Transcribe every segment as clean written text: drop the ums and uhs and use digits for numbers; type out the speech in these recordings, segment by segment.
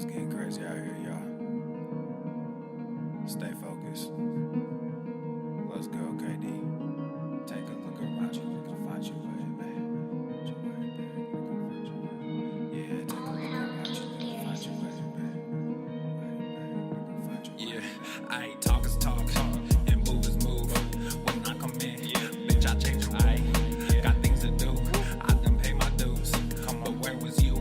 It's getting crazy out here, y'all. Stay focused. Let's go, KD. Take a look around you, you can find your way, babe. Yeah, take a look around you, you can find your way, babe. Yeah, I ain't talk is talk, and move is move. When I come in, bitch, I change the rule. Got things to do, I done pay my dues. But where was you?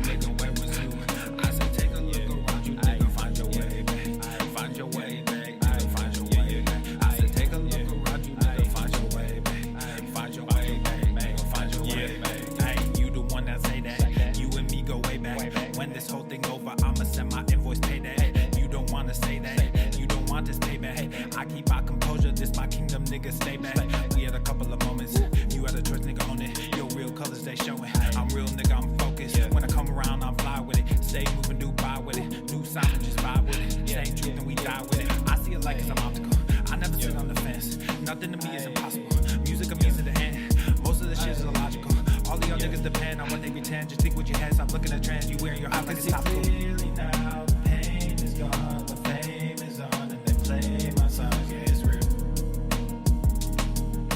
Nigga, where was you? I said take a look around you, nigga, find your way, babe. Find your way, babe. Find your way, babe. I said take a look around you, nigga, find your way, babe. Find your way, babe. Find your way, babe. Hey, you the one that say that. You and me go way back. When this whole thing over, I'ma send my invoice payday. You don't wanna say that. You don't want this payback. I keep my composure, this my kingdom, nigga, stay back. We had a couple of moments. You had a choice, nigga, own it. Your real colors, they showing. I'm real, nigga, I'm focused. When I come around, I'm fly with it. Stay moving, do buy with it. New sound, just vibe with it. Same truth and we die with it. I see it like it's an obstacle. I never sit on the fence. Nothing to me is impossible. Music of me to the end. Most of the shit is illogical. All of y'all niggas depend on what they pretend. Just think with your head, stop looking at trends. You wearing your eyes like it's topical. Clearly now, the pain is gone, the fame is on, and they play my song. Yeah, it's real.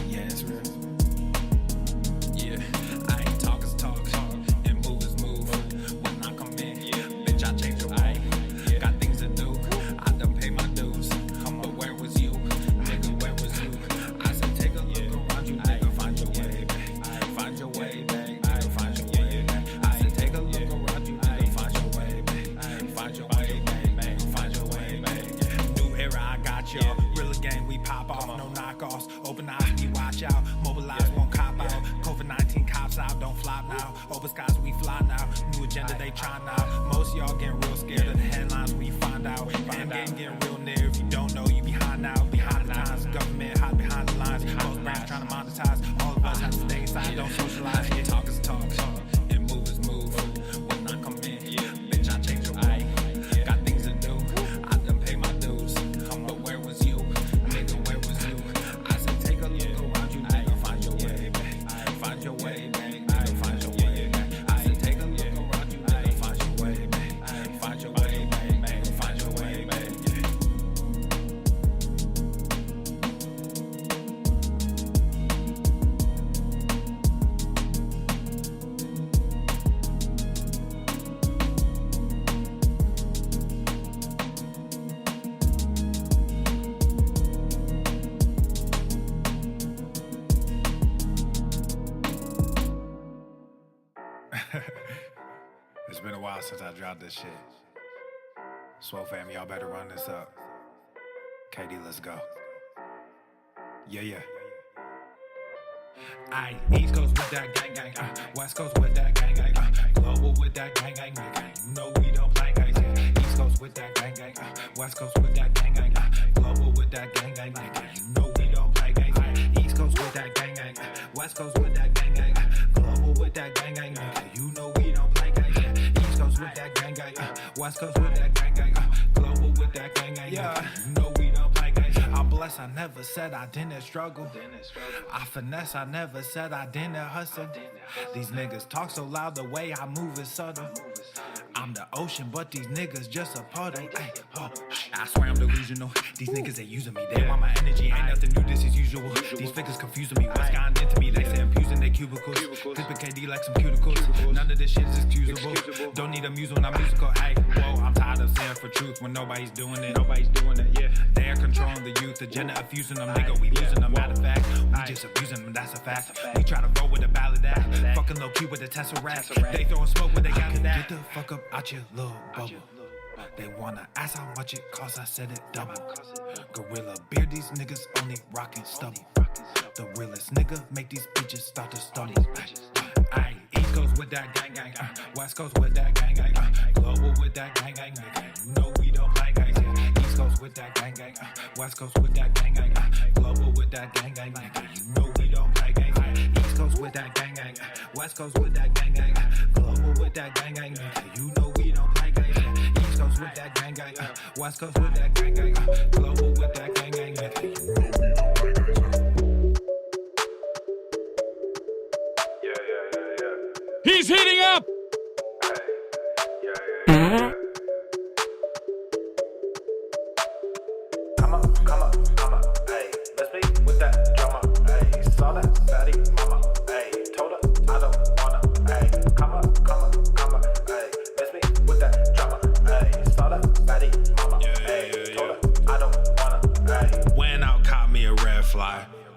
Yeah, it's real. Yeah, I ain't talk is talk, and move is move. When I come in, bitch, I change the rule. Got things to do, I done pay my dues. But where was you? Nigga, where was you? I said take a look around you, nigga, find your way, babe. Find your way, babe. Find your way, babe. I said take a look around you, nigga, find your way, babe. Find your way, babe. Find your way, babe. New era, I got y'all. Real game, we pop off, no knockoffs. Open eyes, we watch out. Mobilize, won't cop out. COVID-19 cops out, don't flop now. Open skies, we fly now. New agenda, they try now. Most y'all getting real scared of the headlines, we find out. End game getting real near. If you don't know, you behind now. Behind the times, government hide behind the lines. Most brands trying to monetize. All of us have to stay inside, don't socialize. Yeah, talk is talk, and move is move. When I come in, bitch, I change the rule. Got things to do, I done pay my dues. But where was you? Nigga, where was you? I said take a look around you, nigga, find your way, babe. Find your way, babe. Find your way, babe. I said take a look around you, nigga, find your way, babe. Find your way, babe. Find your way, babe. It's been a while since I dropped this shit. Swole fam, y'all better run this up. KD, let's go. Yeah. Aye, East Coast with that gang gang, West Coast with that gang gang, global with that gang gang, nigga. You know we don't play guys, yeah. East Coast with that gang gang, West Coast with that gang gang, global with that gang gang, nigga. You know we don't play guys, yeah. East Coast with that gang gang, West Coast with that gang gang, global with that gang gang, nigga. You know we don't play guys, yeah. East Coast with that gang gang, West Coast with that gang gang, global with that gang gang, yeah. You know we don't play guys. I'm blessed, I never said I didn't struggle. I finesse, I never said I didn't hustle. These niggas talk so loud, the way I move is subtle. I'm the ocean, but these niggas just a puddle. Ay, oh, I swear I'm delusional. These niggas ain't using me. They want my energy, ain't nothing new, this is usual. These figures confusing me. What's gotten into me? They say I'm using their cubicles. Clipping KD like some cuticles. None of this shit is excusable. Don't need a muse when I'm musical. Ay, whoa, I'm tired of saying for truth when nobody's doing it. Yeah. They're controlling the youth, agenda of fusing them, nigga. We losing them. Matter of fact, we just abusing them. That's a fact. We try to roll with a ballad act. Fucking low key with a Tesseract. They throwing smoke when they got it. Get the fuck up out your little bubble. They wanna ask how much it costs, I said it double. Gorilla beer, these niggas only rockin' stubble. The realest nigga make these bitches start to stumble. Aye, East Coast with that gang gang, West Coast with that gang gang, global with that gang gang, nigga. You know we don't play guys, yeah. East Coast with that gang gang, West Coast with that gang gang, global with that gang gang, nigga. You know we don't play guys, yeah. East Coast with that gang gang, West Coast with that gang gang, global with that gang gang, nigga. You know we don't play guys, yeah. East Coast with that gang gang, West Coast with that gang gang, global with that gang gang, nigga. You know we don't play guys, yeah. Yeah. He's heating up! Yeah.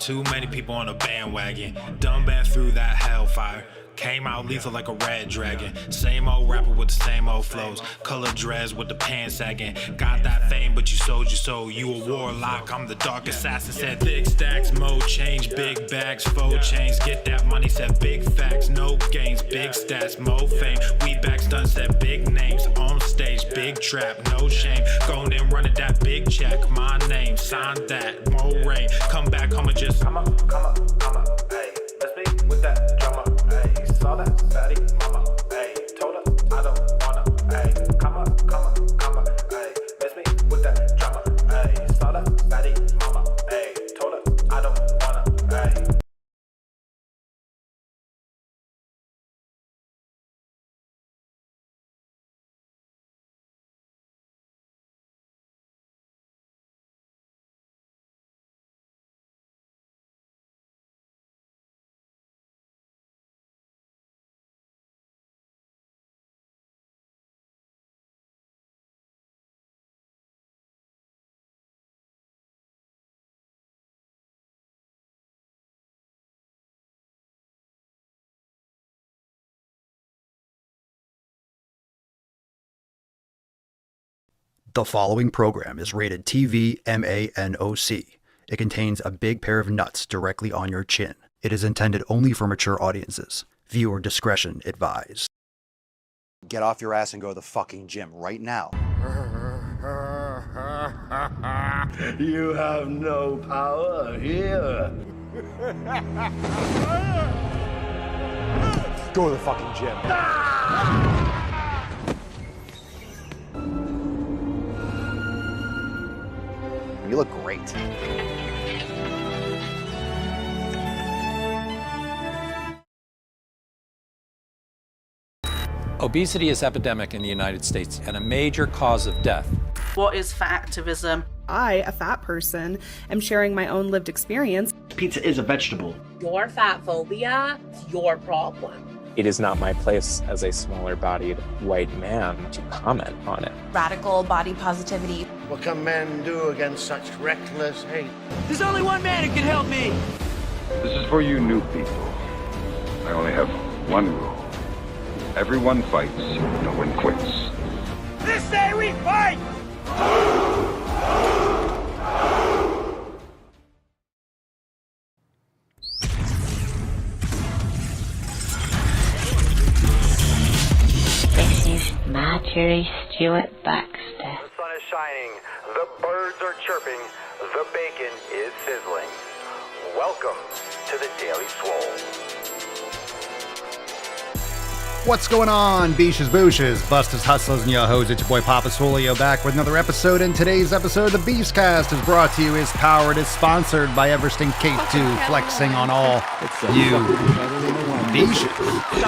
Too many people on a bandwagon. Done been through that hellfire. Came out lethal like a red dragon. Same old rapper with the same old flows. Color dreads with the pants sagging. Got that fame, but you sold your soul. You a warlock, I'm the dark assassin. Said thick stacks, mode change. Big bags, faux chains. Get that money, said big facts, no gains. Big stats, mo fame. We backs done, said big names. On stage, big trap, no shame. Going and running that big check. My name, sign that, more rain. Come back home and just come up, hey. Let's be with that drama. Saw that fatty mama, ayy. Told her I don't wanna, ayy. Come up, ayy. Miss me with that drama, ayy. Saw that fatty mama, ayy. Told her I don't wanna, ayy. The following program is rated TV MANOC. It contains a big pair of nuts directly on your chin. It is intended only for mature audiences. Viewer discretion advised. Get off your ass and go to the fucking gym right now. You have no power here. Go to the fucking gym. You look great. Obesity is epidemic in the United States and a major cause of death. What is fat activism? I, a fat person, am sharing my own lived experience. Pizza is a vegetable. Your fat phobia is your problem. It is not my place as a smaller-bodied white man to comment on it. Radical body positivity. What can men do against such reckless hate? There's only one man who can help me. This is for you new people. I only have one rule. Everyone fights, no one quits. This day we fight! This is Marjorie Stewart Baxter. The sun is shining, the birds are chirping, the bacon is sizzling. Welcome to the Daily Swole. What's going on, beaches, booshes, busters, hustlers, and yo-hos? It's your boy Papa Swole back with another episode. And today's episode, the Beastcast, is brought to you, is powered, is sponsored by Eversting K2, flexing on all you beaches.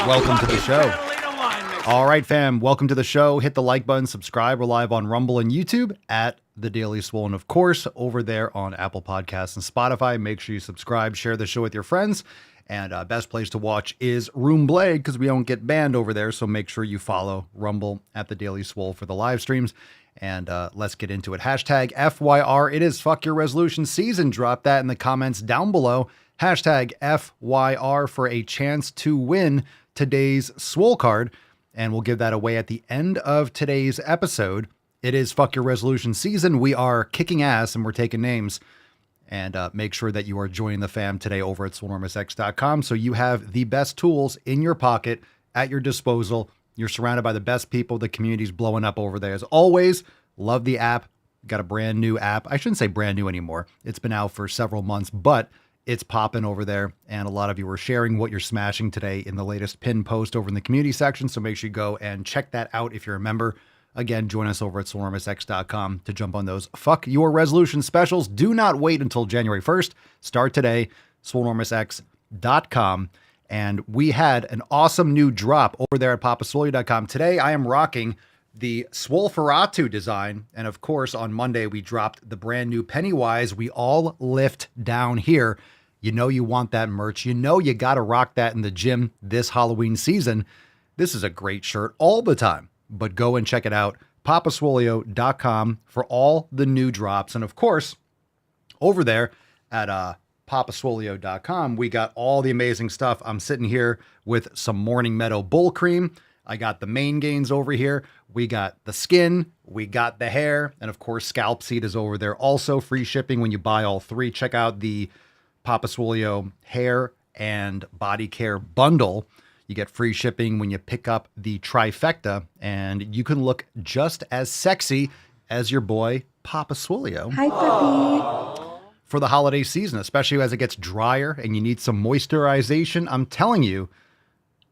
Welcome to the show. All right, fam, welcome to the show. Hit the like button, subscribe. We're live on Rumble and YouTube at The Daily Swole. And of course, over there on Apple Podcasts and Spotify. Make sure you subscribe, share the show with your friends. And best place to watch is Room Blade because we don't get banned over there. So make sure you follow Rumble at The Daily Swole for the live streams. And let's get into it. Hashtag FYR. It is Fuck Your Resolution season. Drop that in the comments down below. Hashtag FYR for a chance to win today's Swole card. And we'll give that away at the end of today's episode. It is Fuck Your Resolution season. We are kicking ass and we're taking names. And make sure that you are joining the fam today over at swolenormousx.com so you have the best tools in your pocket at your disposal. You're surrounded by the best people. The community's blowing up over there. As always, love the app. Got a brand new app. I shouldn't say brand new anymore. It's been out for several months, but it's popping over there. And a lot of you are sharing what you're smashing today in the latest pin post over in the community section. So make sure you go and check that out if you're a member. Again, join us over at swolenormousx.com to jump on those Fuck Your Resolution specials. Do not wait until January 1st. Start today, swolenormousx.com. And we had an awesome new drop over there at papaswole.com. Today, I am rocking the Swoleferatu design. And of course, on Monday, we dropped the brand new Pennywise. We all lift down here. You know you want that merch. You know you got to rock that in the gym this Halloween season. This is a great shirt all the time. But go and check it out, papaswolio.com for all the new drops. And of course, over there at papaswolio.com, we got all the amazing stuff. I'm sitting here with some Morning Meadow Bull Cream. I got the main gains over here. We got the skin. We got the hair. And of course, Scalp Seed is over there. Also free shipping when you buy all three. Check out the Papa Swolio hair and body care bundle. You get free shipping when you pick up the trifecta, and you can look just as sexy as your boy Papa Swolio. Hi, puppy. For the holiday season, especially as it gets drier and you need some moisturization. I'm telling you,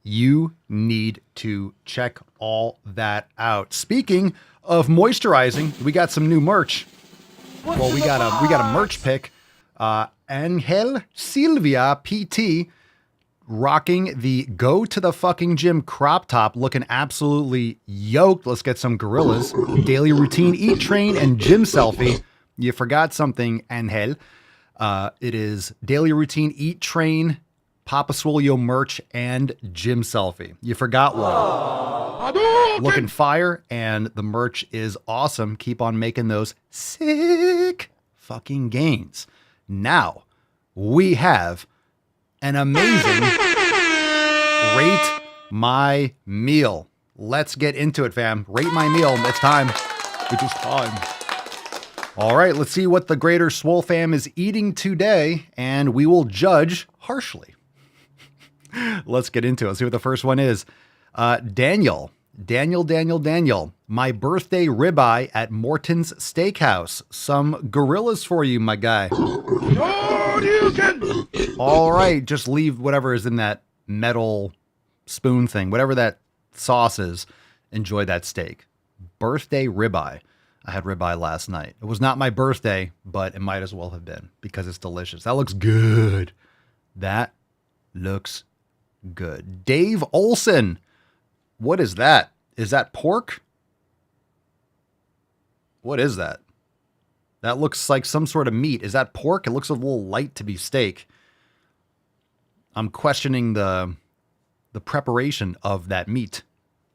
you need to check all that out. Speaking of moisturizing, we got some new merch. Well, we got a merch pick. Angel Silvia PT rocking the Go to the Fucking Gym crop top, looking absolutely yoked. Let's get some gorillas. Daily routine, eat, train, and gym selfie. You forgot something, Angel. It is daily routine, eat, train, Papa Swolio merch, and gym selfie. You forgot one. Looking fire, and the merch is awesome. Keep on making those sick fucking gains. Now, we have an amazing Rate My Meal. Let's get into it, fam. Rate My Meal. It's time. It is time. All right, let's see what the greater Swole fam is eating today, and we will judge harshly. Let's get into it. Let's see what the first one is. Daniel. My birthday ribeye at Morton's Steakhouse. Some gorillas for you, my guy. All right, just leave whatever is in that metal spoon thing, whatever that sauce is. Enjoy that steak. Birthday ribeye. I had ribeye last night. It was not my birthday, but it might as well have been because it's delicious. That looks good. That looks good. Dave Olson. What is that? Is that pork? What is that? That looks like some sort of meat. Is that pork? It looks a little light to be steak. I'm questioning the preparation of that meat.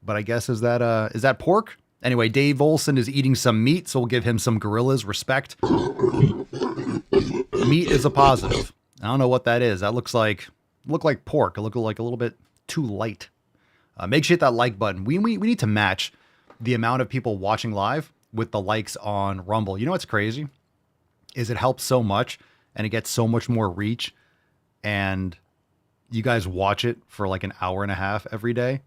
But I guess is that pork? Anyway, Dave Olson is eating some meat, so we'll give him some gorillas respect. Meat is a positive. I don't know what that is. That look like pork. It looked like a little bit too light. Make sure you hit that like button. We need to match the amount of people watching live with the likes on Rumble. You know what's crazy? Is it helps so much and it gets so much more reach, and you guys watch it for like an hour and a half every day.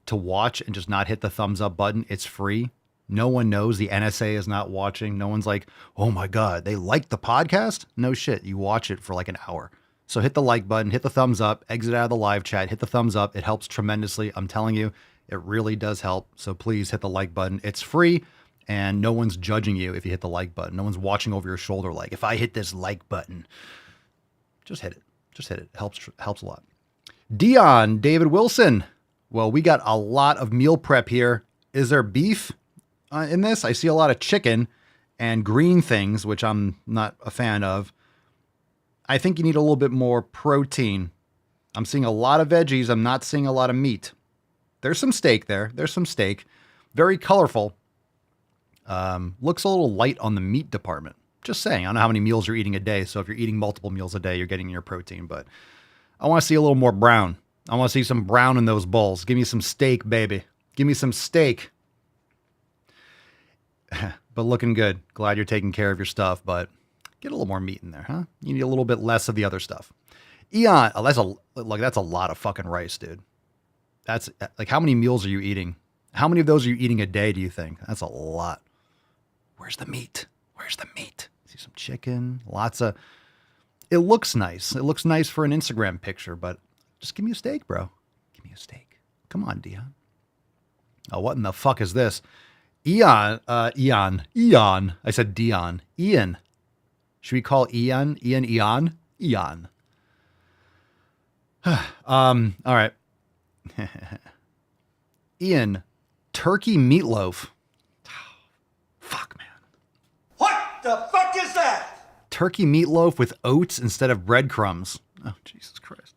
To watch and just not hit the thumbs up button. It's free. No one knows. The NSA is not watching. No one's like, oh my God, they like the podcast? No shit. You watch it for like an hour. So hit the like button, hit the thumbs up, exit out of the live chat, hit the thumbs up. It helps tremendously. I'm telling you, it really does help. So please hit the like button. It's free and no one's judging you if you hit the like button. No one's watching over your shoulder like, if I hit this like button, just hit it. Just hit it. Helps a lot. Dion, David Wilson. Well, we got a lot of meal prep here. Is there beef in this? I see a lot of chicken and green things, which I'm not a fan of. I think you need a little bit more protein. I'm seeing a lot of veggies. I'm not seeing a lot of meat. There's some steak there. There's some steak. Very colorful. Looks a little light on the meat department. Just saying. I don't know how many meals you're eating a day. So if you're eating multiple meals a day, you're getting your protein. But I want to see a little more brown. I want to see some brown in those bowls. Give me some steak, baby. Give me some steak. But looking good. Glad you're taking care of your stuff, but get a little more meat in there, huh? You need a little bit less of the other stuff. Eon, that's a lot of fucking rice, dude. That's like, how many meals are you eating? How many of those are you eating a day, do you think? That's a lot. Where's the meat? Where's the meat? See some chicken, it looks nice. It looks nice for an Instagram picture, but just give me a steak, bro. Give me a steak. Come on, Dion. Oh, what in the fuck is this? Eon. I said Dion. Ian. Should we call Ian? Eon? All right. Ian, turkey meatloaf. Fuck, man. What the fuck is that? Turkey meatloaf with oats instead of breadcrumbs. Oh, Jesus Christ.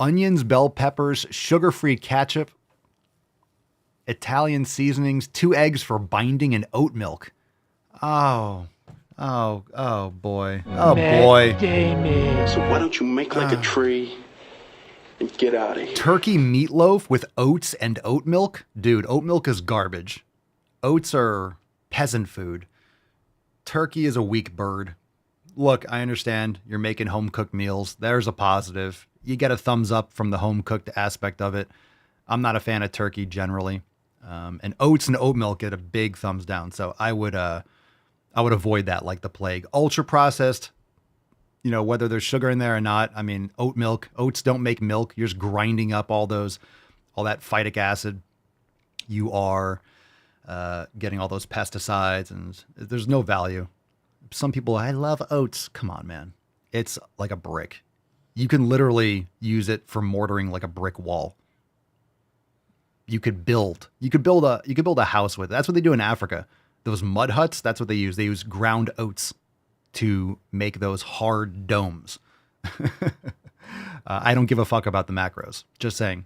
Onions, bell peppers, sugar-free ketchup, Italian seasonings, 2 eggs for binding, and oat milk. Oh, Oh boy. Oh boy. So why don't you make like a tree and get out of here? Turkey meatloaf with oats and oat milk? Dude, oat milk is garbage. Oats are peasant food. Turkey is a weak bird. Look, I understand you're making home-cooked meals. There's a positive. You get a thumbs up from the home-cooked aspect of it. I'm not a fan of turkey generally. And oats and oat milk get a big thumbs down. So I would avoid that like the plague. Ultra processed, whether there's sugar in there or not. I mean, oats don't make milk. You're just grinding up all that phytic acid. You are getting all those pesticides, and there's no value. Some people, I love oats. Come on, man. It's like a brick. You can literally use it for mortaring like a brick wall. You could build a house with it. That's what they do in Africa. Those mud huts, that's what they use. They use ground oats to make those hard domes. I don't give a fuck about the macros. Just saying.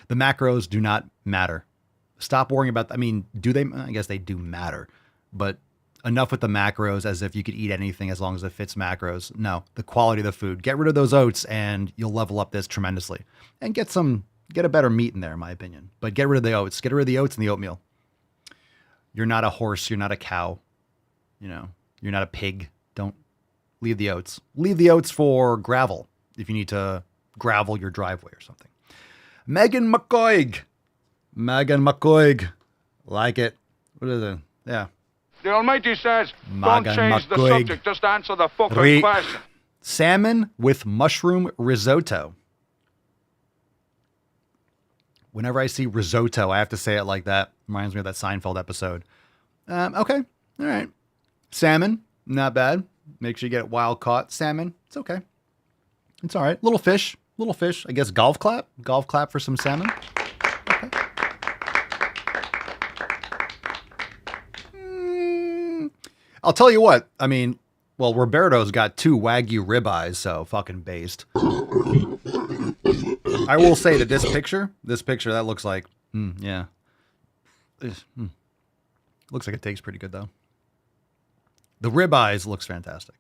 The macros do not matter. Stop worrying about, do they? I guess they do matter. But enough with the macros as if you could eat anything as long as it fits macros. No, the quality of the food. Get rid of those oats and you'll level up this tremendously. And get a better meat in there, in my opinion. But get rid of the oats. Get rid of the oats and the oatmeal. You're not a horse. You're not a cow. You're not a pig. Don't leave the oats. Leave the oats for gravel if you need to gravel your driveway or something. Megan McCoig. Like it. What is it? Yeah. The Almighty says, don't change the subject, just answer the fucking question. Salmon with mushroom risotto. Whenever I see risotto, I have to say it like that. Reminds me of that Seinfeld episode. Okay. All right. Salmon, not bad. Make sure you get it wild caught. Salmon, it's okay. It's all right. Little fish. I guess golf clap for some salmon. Okay. I'll tell you what. Roberto's got 2 Wagyu ribeyes, so fucking based. I will say that this picture, that looks like, yeah. Looks like it tastes pretty good, though. The ribeyes looks fantastic.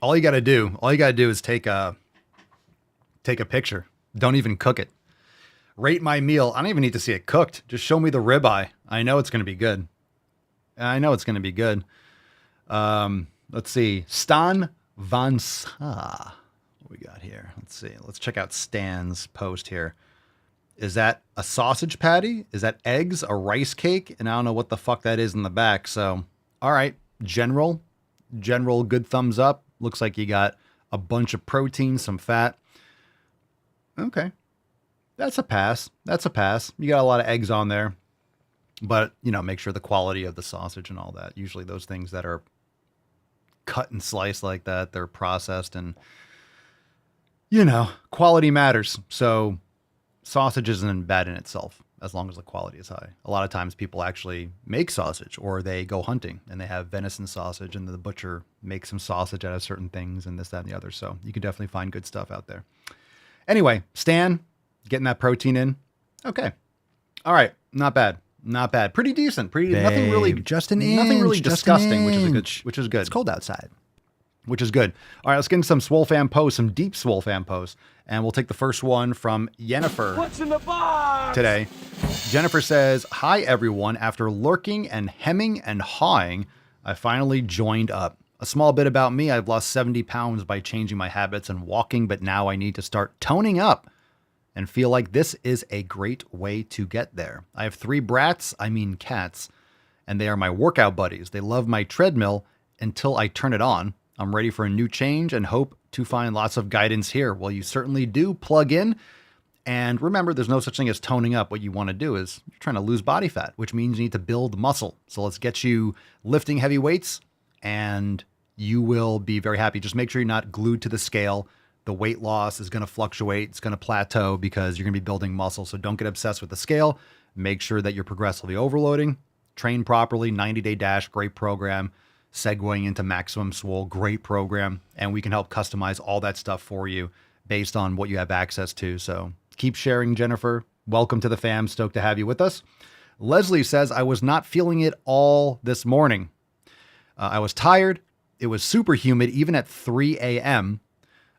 All you got to do is take a picture. Don't even cook it. Rate my meal. I don't even need to see it cooked. Just show me the ribeye. I know it's going to be good. Let's see. Stan Van Sa. What we got here? Let's see. Let's check out Stan's post here. Is that a sausage patty? Is that eggs? A rice cake? And I don't know what the fuck that is in the back. So, all right. General, good thumbs up. Looks like you got a bunch of protein, some fat. Okay. That's a pass. You got a lot of eggs on there. But, make sure the quality of the sausage and all that. Usually those things that are cut and sliced like that, they're processed and, quality matters. So sausage isn't bad in itself as long as the quality is high. A lot of times people actually make sausage or they go hunting and they have venison sausage and the butcher makes some sausage out of certain things and this, that, and the other. So you can definitely find good stuff out there. Anyway, Stan, getting that protein in. Okay. All right. Not bad. Pretty decent. Nothing really disgusting, which is good. It's cold outside. Which is good. All right, let's get into some Swole fan posts, some deep Swole fan posts. And we'll take the first one from Jennifer. What's in the box? Today. Jennifer says, "Hi everyone. After lurking and hemming and hawing, I finally joined up. A small bit about me, I've lost 70 pounds by changing my habits and walking, but now I need to start toning up and feel like this is a great way to get there. I have 3 cats, and they are my workout buddies. They love my treadmill until I turn it on. I'm ready for a new change and hope to find lots of guidance here. Well, you certainly do. Plug in. And remember, there's no such thing as toning up. What you want to do is you're trying to lose body fat, which means you need to build muscle. So let's get you lifting heavy weights and you will be very happy. Just make sure you're not glued to the scale. The weight loss is going to fluctuate. It's going to plateau because you're going to be building muscle. So don't get obsessed with the scale. Make sure that you're progressively overloading. Train properly. 90-day dash, great program. Segueing into Maximum Swole, great program. And we can help customize all that stuff for you based on what you have access to. So keep sharing, Jennifer. Welcome to the fam. Stoked to have you with us. Leslie says, I was not feeling it all this morning. I was tired. It was super humid, even at 3 a.m.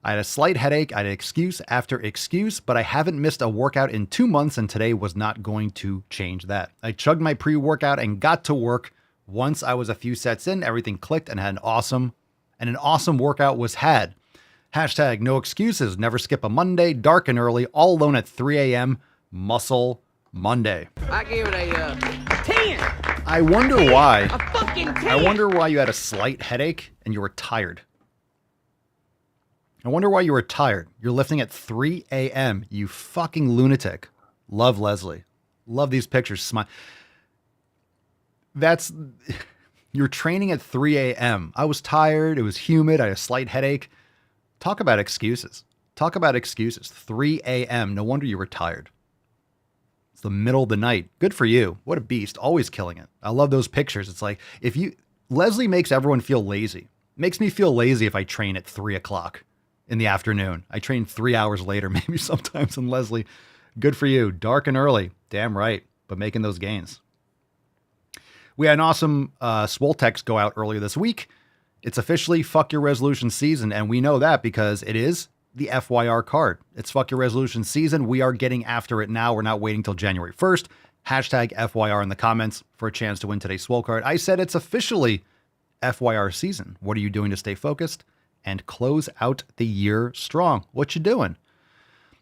I had a slight headache. I had excuse after excuse, but I haven't missed a workout in 2 months, and today was not going to change that. I chugged my pre-workout and got to work. Once I was a few sets in, everything clicked and an awesome workout was had. Hashtag no excuses. Never skip a Monday. Dark and early. All alone at 3 a.m. Muscle Monday. I give it a 10. I wonder why. A fucking 10. I wonder why you had a slight headache and you were tired. I wonder why you were tired. You're lifting at 3 a.m. You fucking lunatic. Love Leslie. Love these pictures. Smile. You're training at 3 a.m. I was tired. It was humid. I had a slight headache. Talk about excuses. 3 a.m. No wonder you were tired. It's the middle of the night. Good for you. What a beast. Always killing it. I love those pictures. It's like, Leslie makes everyone feel lazy. Makes me feel lazy if I train at 3 o'clock in the afternoon. I train 3 hours later, maybe sometimes. And Leslie, good for you. Dark and early. Damn right. But making those gains. We had an awesome Swole text go out earlier this week. It's officially Fuck Your Resolution season, and we know that because it is the FYR card. It's Fuck Your Resolution season. We are getting after it now. We're not waiting till January 1st. Hashtag FYR in the comments for a chance to win today's Swole card. I said it's officially FYR season. What are you doing to stay focused and close out the year strong? What you doing?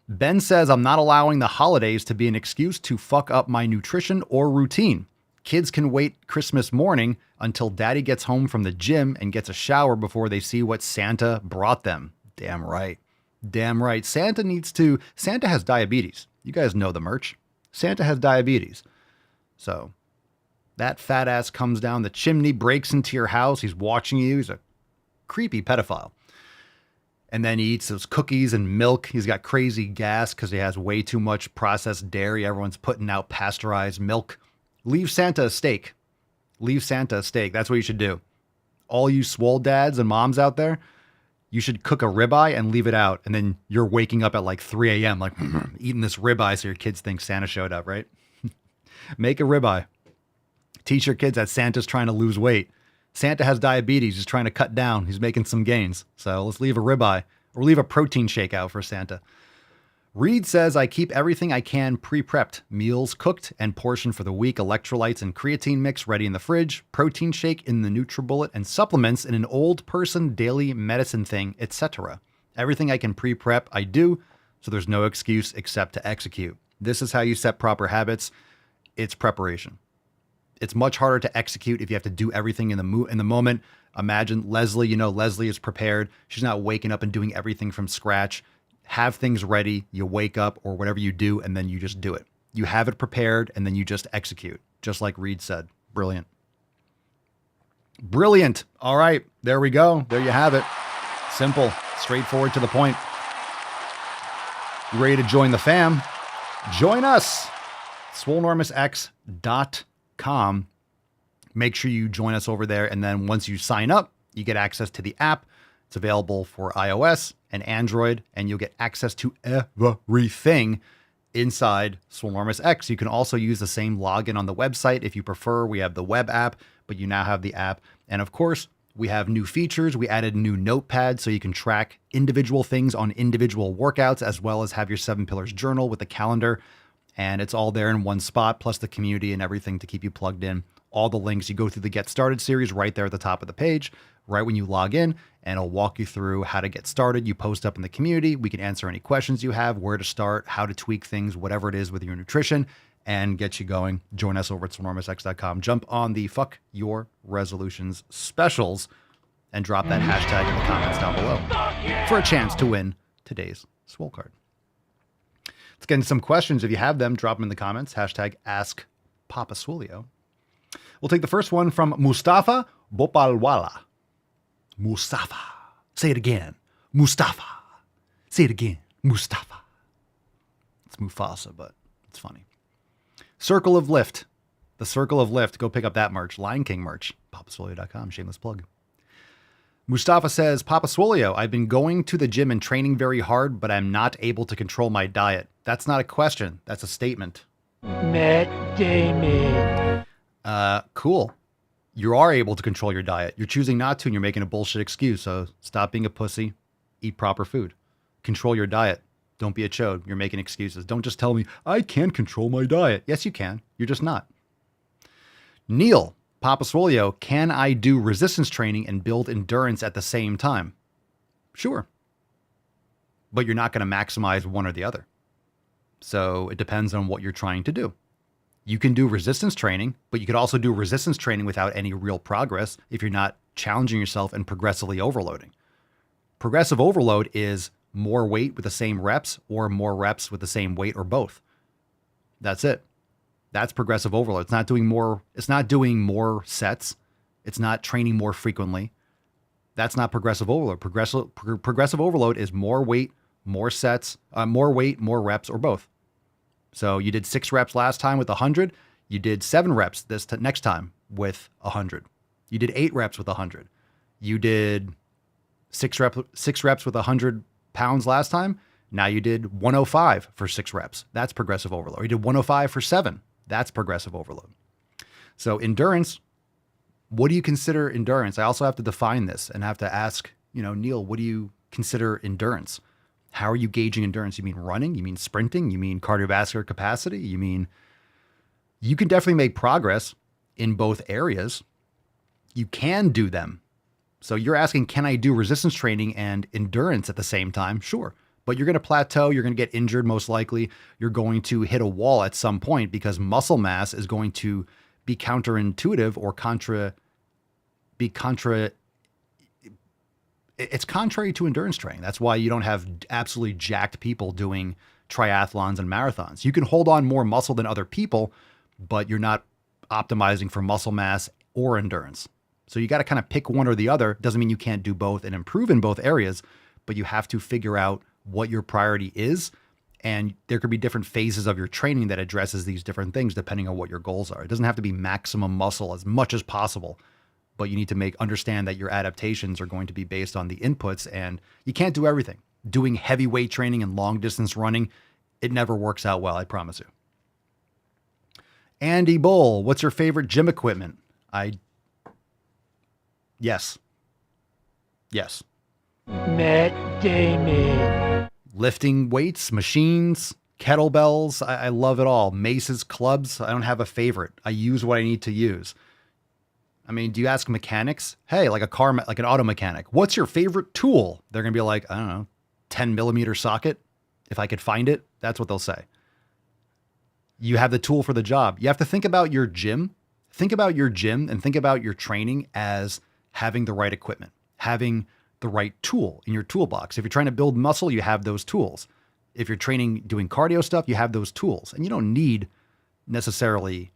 Ben says, I'm not allowing the holidays to be an excuse to fuck up my nutrition or routine. Kids can wait Christmas morning until daddy gets home from the gym and gets a shower before they see what Santa brought them. Damn right. Damn right. Santa has diabetes. You guys know the merch. Santa has diabetes. So that fat ass comes down the chimney, breaks into your house. He's watching you. He's a creepy pedophile. And then he eats those cookies and milk. He's got crazy gas because he has way too much processed dairy. Everyone's putting out pasteurized milk. Leave Santa a steak. Leave Santa a steak. That's what you should do. All you Swole dads and moms out there, you should cook a ribeye and leave it out. And then you're waking up at like 3 a.m. like eating this ribeye so your kids think Santa showed up, right? Make a ribeye. Teach your kids that Santa's trying to lose weight. Santa has diabetes. He's trying to cut down. He's making some gains. So let's leave a ribeye or leave a protein shake out for Santa. Reed says, I keep everything I can pre-prepped. Meals cooked and portioned for the week. Electrolytes and creatine mix ready in the fridge. Protein shake in the NutriBullet and supplements in an old person daily medicine thing, etc. Everything I can pre-prep, I do. So there's no excuse except to execute. This is how you set proper habits. It's preparation. It's much harder to execute if you have to do everything in the moment. Imagine Leslie, Leslie is prepared. She's not waking up and doing everything from scratch. Have things ready. You wake up or whatever you do, and then you just do it. You have it prepared, and then you just execute, just like Reed said. Brilliant. Brilliant. All right, there we go. There you have it. Simple, straightforward, to the point. You ready to join the fam? Join us. SwoleNormousX.com. Make sure you join us over there, and then once you sign up, you get access to the app. It's available for iOS and Android, and you'll get access to everything inside Swolenormous X. You can also use the same login on the website if you prefer. We have the web app, but you now have the app. And of course, we have new features. We added a new notepad so you can track individual things on individual workouts, as well as have your 7 Pillars journal with a calendar. And it's all there in one spot, plus the community and everything to keep you plugged in. All the links, you go through the Get Started series right there at the top of the page, right when you log in, and it'll walk you through how to get started. You post up in the community. We can answer any questions you have, where to start, how to tweak things, whatever it is with your nutrition, and get you going. Join us over at SwoleNormousX.com. Jump on the Fuck Your Resolutions specials and drop that hashtag in the comments down below for a chance to win today's Swole card. Let's get into some questions. If you have them, drop them in the comments. Hashtag Ask Papa Swolio. We'll take the first one from Mustafa Bopalwala. Mustafa. Say it again. Mustafa. Say it again. Mustafa. It's Mufasa, but it's funny. Circle of Lift. The Circle of Lift. Go pick up that merch. Lion King merch. PapaSwolio.com. Shameless plug. Mustafa says, Papa Swolio, I've been going to the gym and training very hard, but I'm not able to control my diet. That's not a question. That's a statement. Matt Damon. Cool. You are able to control your diet. You're choosing not to, and you're making a bullshit excuse. So stop being a pussy. Eat proper food. Control your diet. Don't be a chode. You're making excuses. Don't just tell me, I can't control my diet. Yes, you can. You're just not. Neil, Papa Swolio, can I do resistance training and build endurance at the same time? Sure. But you're not going to maximize one or the other. So it depends on what you're trying to do. You can do resistance training, but you could also do resistance training without any real progress if you're not challenging yourself and progressively overloading. Progressive overload is more weight with the same reps or more reps with the same weight or both. That's it. That's progressive overload. It's not doing more sets. It's not training more frequently. That's not progressive overload. Progressive overload is more weight, more sets, more weight, more reps, or both. So you did 6 reps last time with 100. You did 7 reps next time with 100. You did 8 reps with 100. You did 6 reps with 100 pounds last time. Now you did 105 for 6 reps. That's progressive overload. You did 105 for 7. That's progressive overload. So endurance, what do you consider endurance? I also have to define this and have to ask, Neil, what do you consider endurance? How are you gauging endurance? You mean running? You mean sprinting? You mean cardiovascular capacity? You can definitely make progress in both areas. You can do them. So you're asking, can I do resistance training and endurance at the same time? Sure. But you're going to plateau. You're going to get injured most likely. You're going to hit a wall at some point because muscle mass is going to be counterintuitive or it's contrary to endurance training. That's why you don't have absolutely jacked people doing triathlons and marathons. You can hold on more muscle than other people, but you're not optimizing for muscle mass or endurance. So you got to kind of pick one or the other. Doesn't mean you can't do both and improve in both areas, but you have to figure out what your priority is. And there could be different phases of your training that addresses these different things depending on what your goals are. It doesn't have to be maximum muscle as much as possible, but you need to understand that your adaptations are going to be based on the inputs, and you can't do everything. Doing heavy weight training and long distance running, it never works out well, I promise you. Andy Bull, what's your favorite gym equipment? Yes. Matt Damon. Lifting weights, machines, kettlebells. I love it all. Maces, clubs. I don't have a favorite. I use what I need to use. I mean, do you ask mechanics? Hey, like an auto mechanic, what's your favorite tool? They're going to be like, I don't know, 10 millimeter socket. If I could find it, that's what they'll say. You have the tool for the job. You have to think about your gym. Think about your gym and think about your training as having the right equipment, having the right tool in your toolbox. If you're trying to build muscle, you have those tools. If you're training, doing cardio stuff, you have those tools. And you don't need necessarily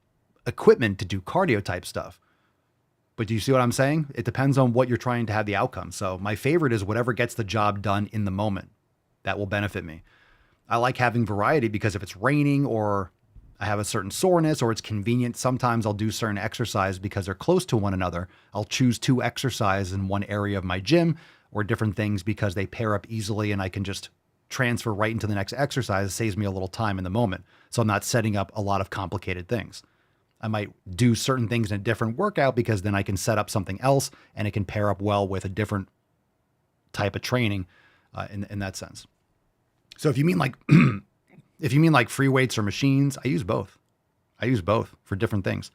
equipment to do cardio type stuff. But do you see what I'm saying? It depends on what you're trying to have the outcome. So my favorite is whatever gets the job done in the moment. That will benefit me. I like having variety because if it's raining or I have a certain soreness or it's convenient, sometimes I'll do certain exercise because they're close to one another. I'll choose 2 exercises in one area of my gym or different things because they pair up easily and I can just transfer right into the next exercise. It saves me a little time in the moment. So I'm not setting up a lot of complicated things. I might do certain things in a different workout because then I can set up something else and it can pair up well with a different type of training in that sense. So if you mean like free weights or machines, I use both. I use both for different things.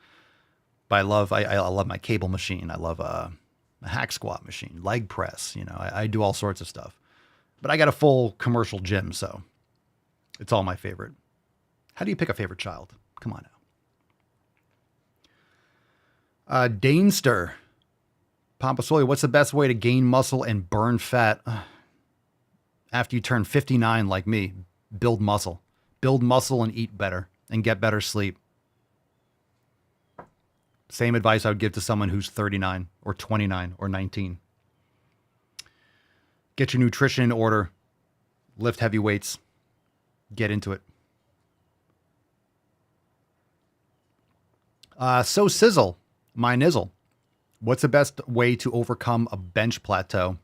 But I love my cable machine. I love a hack squat machine, leg press. I do all sorts of stuff. But I got a full commercial gym, so it's all my favorite. How do you pick a favorite child? Come on now. Danester, Papa Swole, what's the best way to gain muscle and burn fat after you turn 59 like me? Build muscle and eat better and get better sleep. Same advice I would give to someone who's 39 or 29 or 19. Get your nutrition in order. Lift heavy weights. Get into it. So Sizzle, my nizzle. What's the best way to overcome a bench plateau?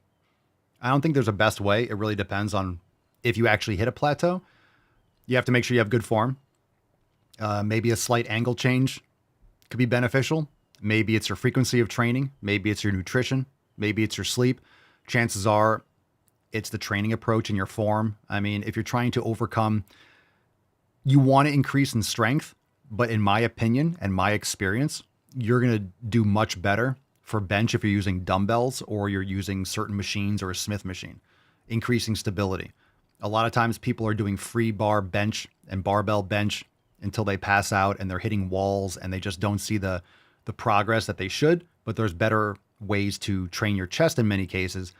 I don't think there's a best way. It really depends on if you actually hit a plateau. You have to make sure you have good form. Maybe a slight angle change could be beneficial. Maybe it's your frequency of training. Maybe it's your nutrition. Maybe it's your sleep. Chances are it's the training approach and your form. I mean, if you're trying to overcome, you want to increase in strength, but in my opinion and my experience, you're going to do much better for bench if you're using dumbbells or you're using certain machines or a Smith machine, increasing stability. A lot of times people are doing free bar bench and barbell bench until they pass out and they're hitting walls and they just don't see the progress that they should, but there's better ways to train your chest in many cases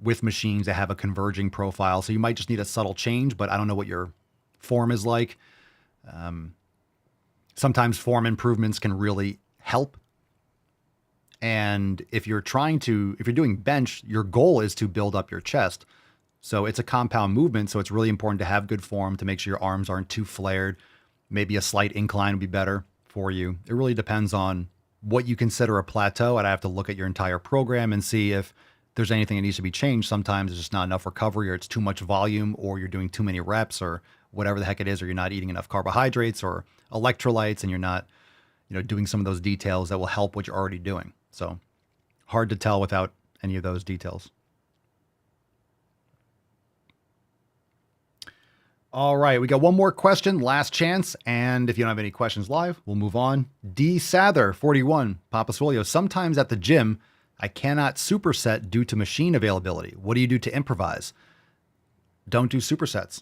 with machines that have a converging profile. So you might just need a subtle change, but I don't know what your form is like. Sometimes form improvements can really help. And if you're doing bench, your goal is to build up your chest. So it's a compound movement. So it's really important to have good form to make sure your arms aren't too flared. Maybe a slight incline would be better for you. It really depends on what you consider a plateau. And I have to look at your entire program and see if there's anything that needs to be changed. Sometimes it's just not enough recovery, or it's too much volume, or you're doing too many reps, or whatever the heck it is, or you're not eating enough carbohydrates or electrolytes, and you're not, doing some of those details that will help what you're already doing. So hard to tell without any of those details. All right, we got one more question, last chance. And if you don't have any questions live, we'll move on. D. Sather, 41, Papa Swole. Sometimes at the gym, I cannot superset due to machine availability. What do you do to improvise? Don't do supersets.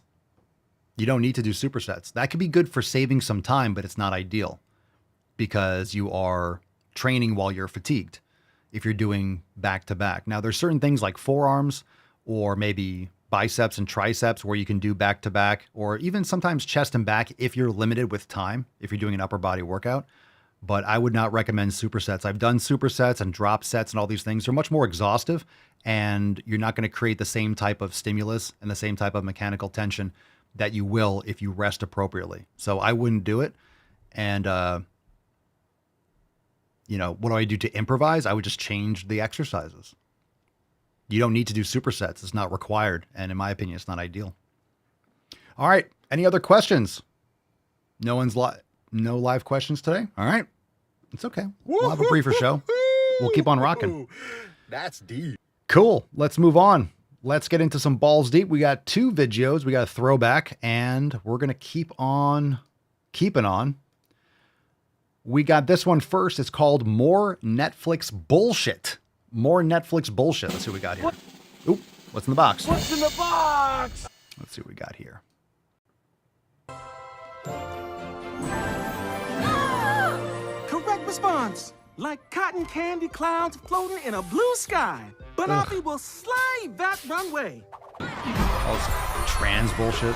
You don't need to do supersets. That could be good for saving some time, but it's not ideal because you are training while you're fatigued if you're doing back-to-back. Now, there's certain things like forearms or maybe biceps and triceps where you can do back-to-back, or even sometimes chest and back if you're limited with time, if you're doing an upper body workout. But I would not recommend supersets. I've done supersets and drop sets and all these things. They're much more exhaustive, and you're not going to create the same type of stimulus and the same type of mechanical tension that you will if you rest appropriately. So I wouldn't do it. And, what do I do to improvise? I would just change the exercises. You don't need to do supersets. It's not required. And in my opinion, it's not ideal. All right. Any other questions? No live questions today? All right. It's okay. We'll have a briefer show. We'll keep on rocking. That's deep. Cool. Let's move on. Let's get into some balls deep. We got 2 videos. We got a throwback, and we're going to keep on keeping on. We got this one first. It's called More Netflix Bullshit. More Netflix Bullshit. Let's see what we got here. Oop, what's in the box? What's in the box? Let's see what we got here. Correct response. Like cotton candy clouds floating in a blue sky. Banafi will slide that runway. All this trans bullshit.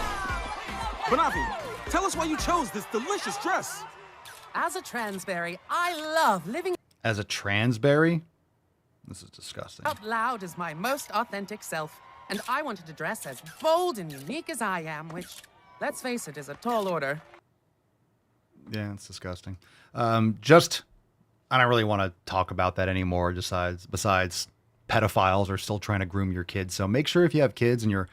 Banafi, tell us why you chose this delicious dress. As a transberry, I love living As a transberry? This is disgusting. out loud as my most authentic self. And I wanted to dress as bold and unique as I am, which, let's face it, is a tall order. Yeah, it's disgusting. I don't really want to talk about that anymore. Besides pedophiles are still trying to groom your kids. So make sure if you have kids and you're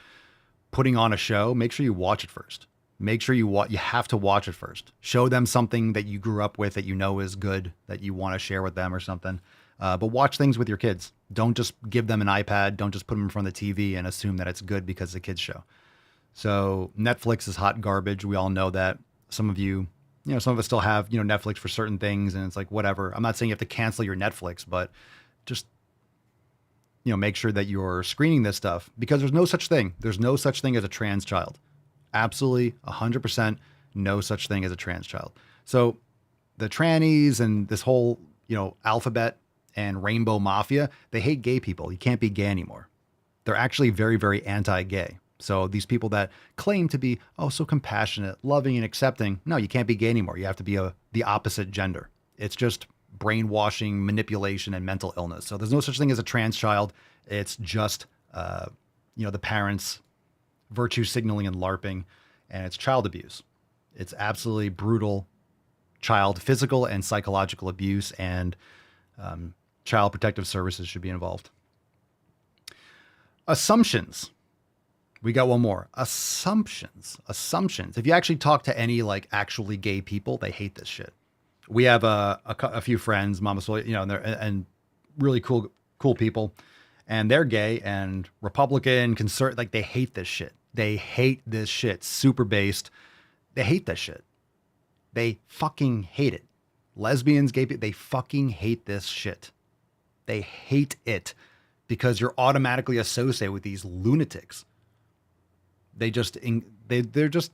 putting on a show, make sure you watch it first. Make sure you have to watch it first. Show them something that you grew up with that you know is good, that you want to share with them or something. But watch things with your kids. Don't just give them an iPad. Don't just put them in front of the TV and assume that it's good because it's a kid's show. So Netflix is hot garbage. We all know that. Some of you, some of us still have, Netflix for certain things, and it's like, whatever. I'm not saying you have to cancel your Netflix, but just, make sure that you're screening this stuff, because there's no such thing. There's no such thing as a trans child. Absolutely 100% no such thing as a trans child. So the trannies and this whole, alphabet and rainbow mafia, they hate gay people. You can't be gay anymore. They're actually very, very anti-gay. So these people that claim to be, so compassionate, loving, and accepting, no, you can't be gay anymore. You have to be the opposite gender. It's just brainwashing, manipulation, and mental illness. So there's no such thing as a trans child. It's just, the parents virtue signaling and LARPing, and it's child abuse. It's absolutely brutal child physical and psychological abuse, and Child Protective Services should be involved. Assumptions. We got one more. Assumptions. If you actually talk to any actually gay people, they hate this shit. We have a few friends, Mama Swole, you know, and really cool people, and they're gay and Republican, conservative. Like, they hate this shit. They hate this shit. Super based. They hate this shit. They fucking hate it. Lesbians, gay people, they fucking hate this shit. They hate it because you're automatically associated with these lunatics. They're just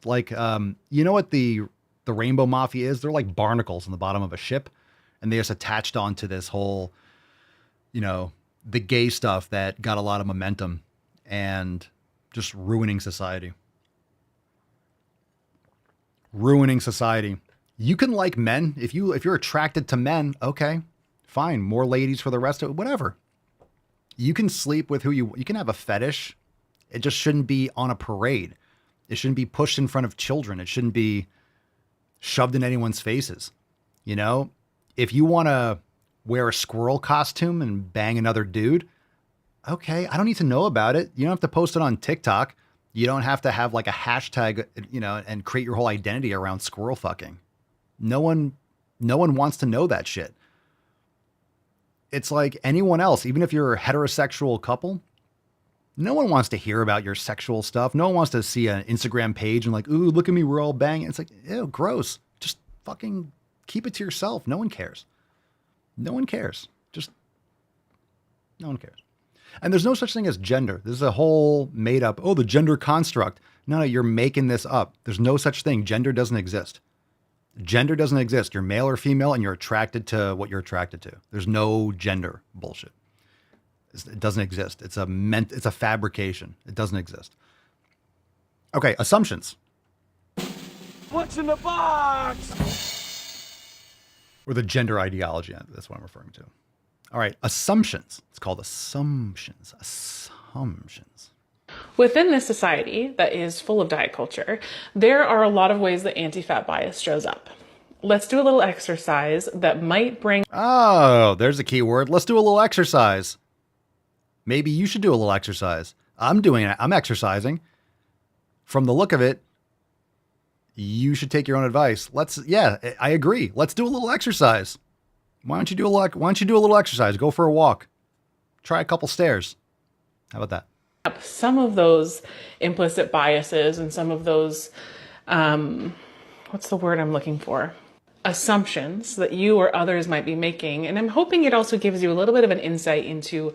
like, you know what the Rainbow Mafia is? They're like barnacles on the bottom of a ship, and they just attached onto this whole, you know, the gay stuff that got a lot of momentum and just ruining society. Ruining society. You can like men. If you're attracted to men, okay, fine. More ladies for the rest of it, whatever. You can sleep with who you can have a fetish. It just shouldn't be on a parade. It shouldn't be pushed in front of children. It shouldn't be shoved in anyone's faces. You know, if you want to wear a squirrel costume and bang another dude, okay, I don't need to know about it. You don't have to post it on TikTok. You don't have to have like a hashtag, you know, and create your whole identity around squirrel fucking. No one wants to know that shit. It's like anyone else, even if you're a heterosexual couple, no one wants to hear about your sexual stuff. No one wants to see an Instagram page and like, ooh, look at me, we're all banging. It's like, ew, gross. Just fucking keep it to yourself. No one cares. No one cares. Just, no one cares. And there's no such thing as gender. This is a whole made up, the gender construct. No, you're making this up. There's no such thing. Gender doesn't exist. Gender doesn't exist. You're male or female and you're attracted to what you're attracted to. There's no gender bullshit. It doesn't exist. It's a fabrication. It doesn't exist. Okay, assumptions. What's in the box? Or the gender ideology. That's what I'm referring to. All right, assumptions. It's called assumptions. Assumptions. Within this society that is full of diet culture, there are a lot of ways that anti-fat bias shows up. Let's do a little exercise that might bring... Oh, there's a key word. Let's do a little exercise. Maybe you should do a little exercise. I'm doing it. I'm exercising. From the look of it, you should take your own advice. Yeah, I agree. Let's do a little exercise. Why don't you do a little exercise? Go for a walk. Try a couple stairs. How about that? Some of those implicit biases and some of those, what's the word I'm looking for? Assumptions that you or others might be making. And I'm hoping it also gives you a little bit of an insight into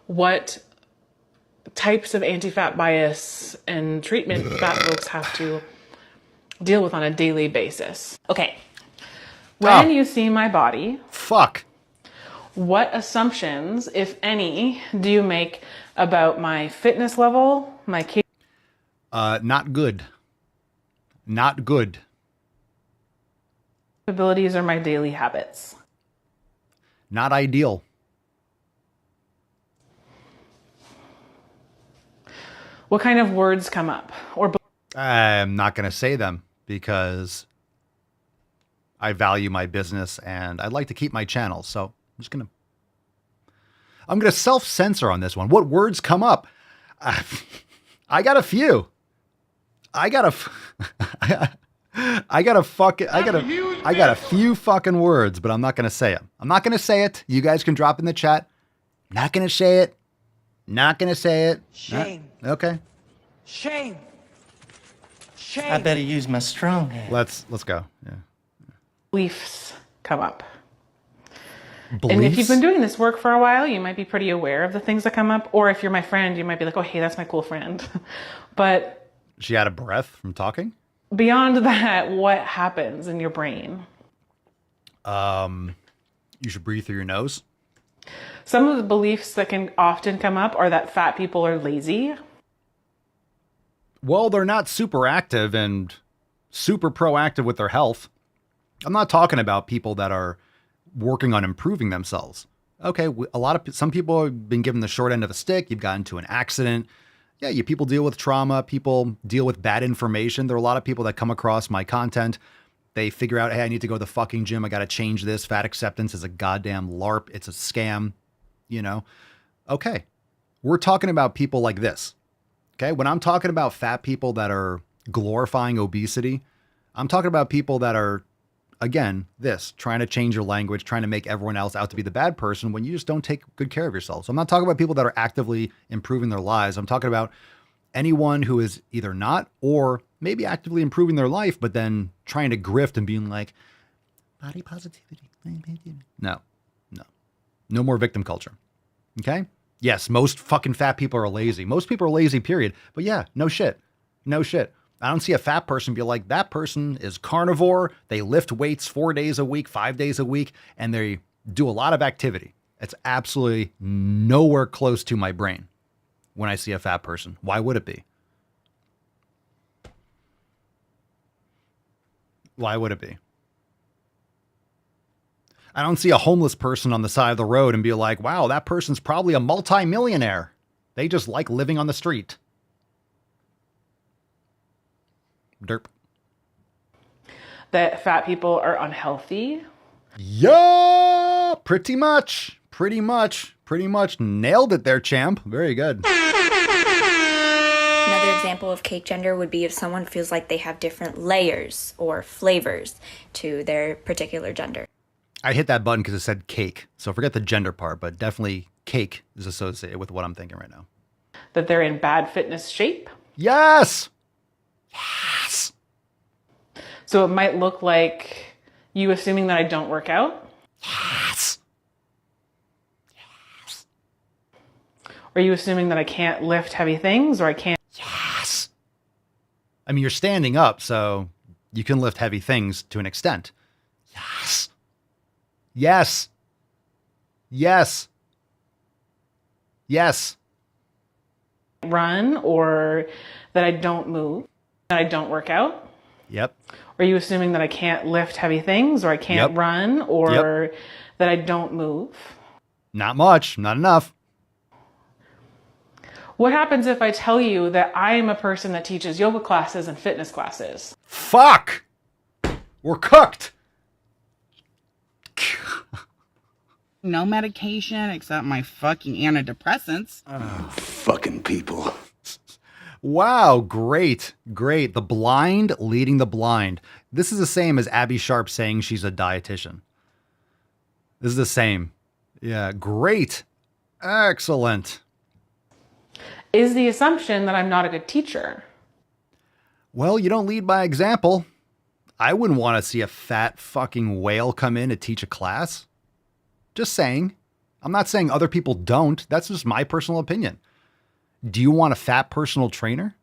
what types of anti-fat bias and treatment fat folks have to deal with on a daily basis. Okay. When you see my body, what assumptions, if any, do you make about my fitness level, my not good. Not good. Capabilities, or my daily habits? Not ideal. What kind of words come up? Or I'm not going to say them because I value my business and I'd like to keep my channels. So I'm going to self-censor on this one. What words come up? I got a few. I got a few fucking words, but I'm not going to say them. I'm not going to say it. You guys can drop in the chat. Not going to say it. Not going to say it. Shame. Okay. Shame. Shame. I better use my strong hand. Let's go. Yeah. Beliefs come up. Beliefs? And if you've been doing this work for a while, you might be pretty aware of the things that come up. Or if you're my friend, you might be like, oh, hey, that's my cool friend. But she out of breath from talking? Beyond that, what happens in your brain? You should breathe through your nose. Some of the beliefs that can often come up are that fat people are lazy. Well, they're not super active and super proactive with their health. I'm not talking about people that are working on improving themselves. Okay, some people have been given the short end of the stick. You've gotten into an accident. Yeah, people deal with trauma. People deal with bad information. There are a lot of people that come across my content. They figure out, hey, I need to go to the fucking gym. I got to change this. Fat acceptance is a goddamn LARP. It's a scam, Okay, we're talking about people like this. Okay, when I'm talking about fat people that are glorifying obesity, I'm talking about people that are again, this, trying to change your language, trying to make everyone else out to be the bad person when you just don't take good care of yourself. So I'm not talking about people that are actively improving their lives. I'm talking about anyone who is either not or maybe actively improving their life, but then trying to grift and being like, body positivity. No. No more victim culture. Okay? Yes, most fucking fat people are lazy. Most people are lazy, period. But yeah, no shit. I don't see a fat person be like, that person is carnivore. They lift weights 4 days a week, 5 days a week, and they do a lot of activity. It's absolutely nowhere close to my brain when I see a fat person. Why would it be? Why would it be? I don't see a homeless person on the side of the road and be like, wow, that person's probably a multi-millionaire. They just like living on the street. Derp. That fat people are unhealthy? Yeah, pretty much. Nailed it there, champ. Very good. Another example of cake gender would be if someone feels like they have different layers or flavors to their particular gender. I hit that button because it said cake. So forget the gender part, but definitely cake is associated with what I'm thinking right now. That they're in bad fitness shape? Yes. So it might look like you assuming that I don't work out? Yes. Or are you assuming that I can't lift heavy things or I can't? Yes. I mean, you're standing up, so you can lift heavy things to an extent. Yes. Run or that I don't move, that I don't work out? Yep. Are you assuming that I can't lift heavy things or I can't run or that I don't move? Not much, not enough. What happens if I tell you that I am a person that teaches yoga classes and fitness classes? Fuck! We're cooked! No medication except my fucking antidepressants. Fucking people. Wow, great. The blind leading the blind. This is the same as Abby Sharp saying she's a dietitian. This is the same. Yeah, great. Excellent. Is the assumption that I'm not a good teacher? Well, you don't lead by example. I wouldn't want to see a fat fucking whale come in to teach a class. Just saying. I'm not saying other people don't. That's just my personal opinion. Do you want a fat personal trainer?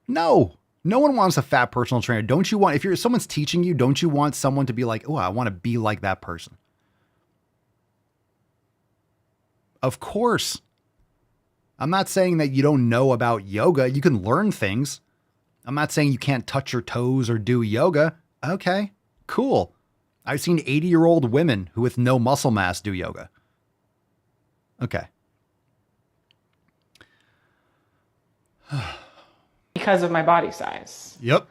No. No one wants a fat personal trainer. Don't you want, if someone's teaching you, don't you want someone to be like, oh, I want to be like that person? Of course. I'm not saying that you don't know about yoga. You can learn things. I'm not saying you can't touch your toes or do yoga. Okay, cool. I've seen 80-year-old women who with no muscle mass do yoga. Okay. Because of my body size. Yep.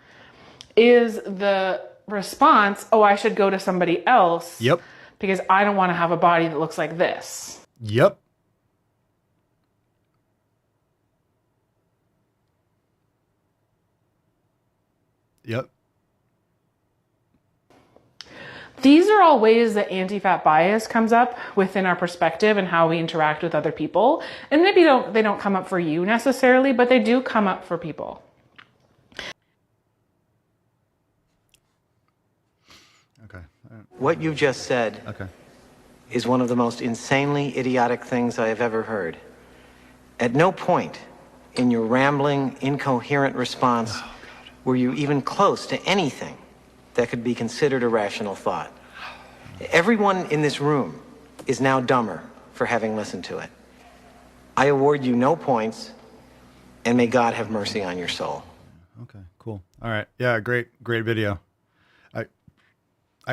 Is the response, oh, I should go to somebody else. Yep. Because I don't want to have a body that looks like this. Yep. Yep. These are all ways that anti-fat bias comes up within our perspective and how we interact with other people. And maybe they don't come up for you necessarily, but they do come up for people. Okay. What you just said is one of the most insanely idiotic things I have ever heard. At no point in your rambling, incoherent response were you even close to anything that could be considered a rational thought. Everyone in this room is now dumber for having listened to it. I award you no points, and may God have mercy on your soul. Okay, cool. All right. Yeah, great video. I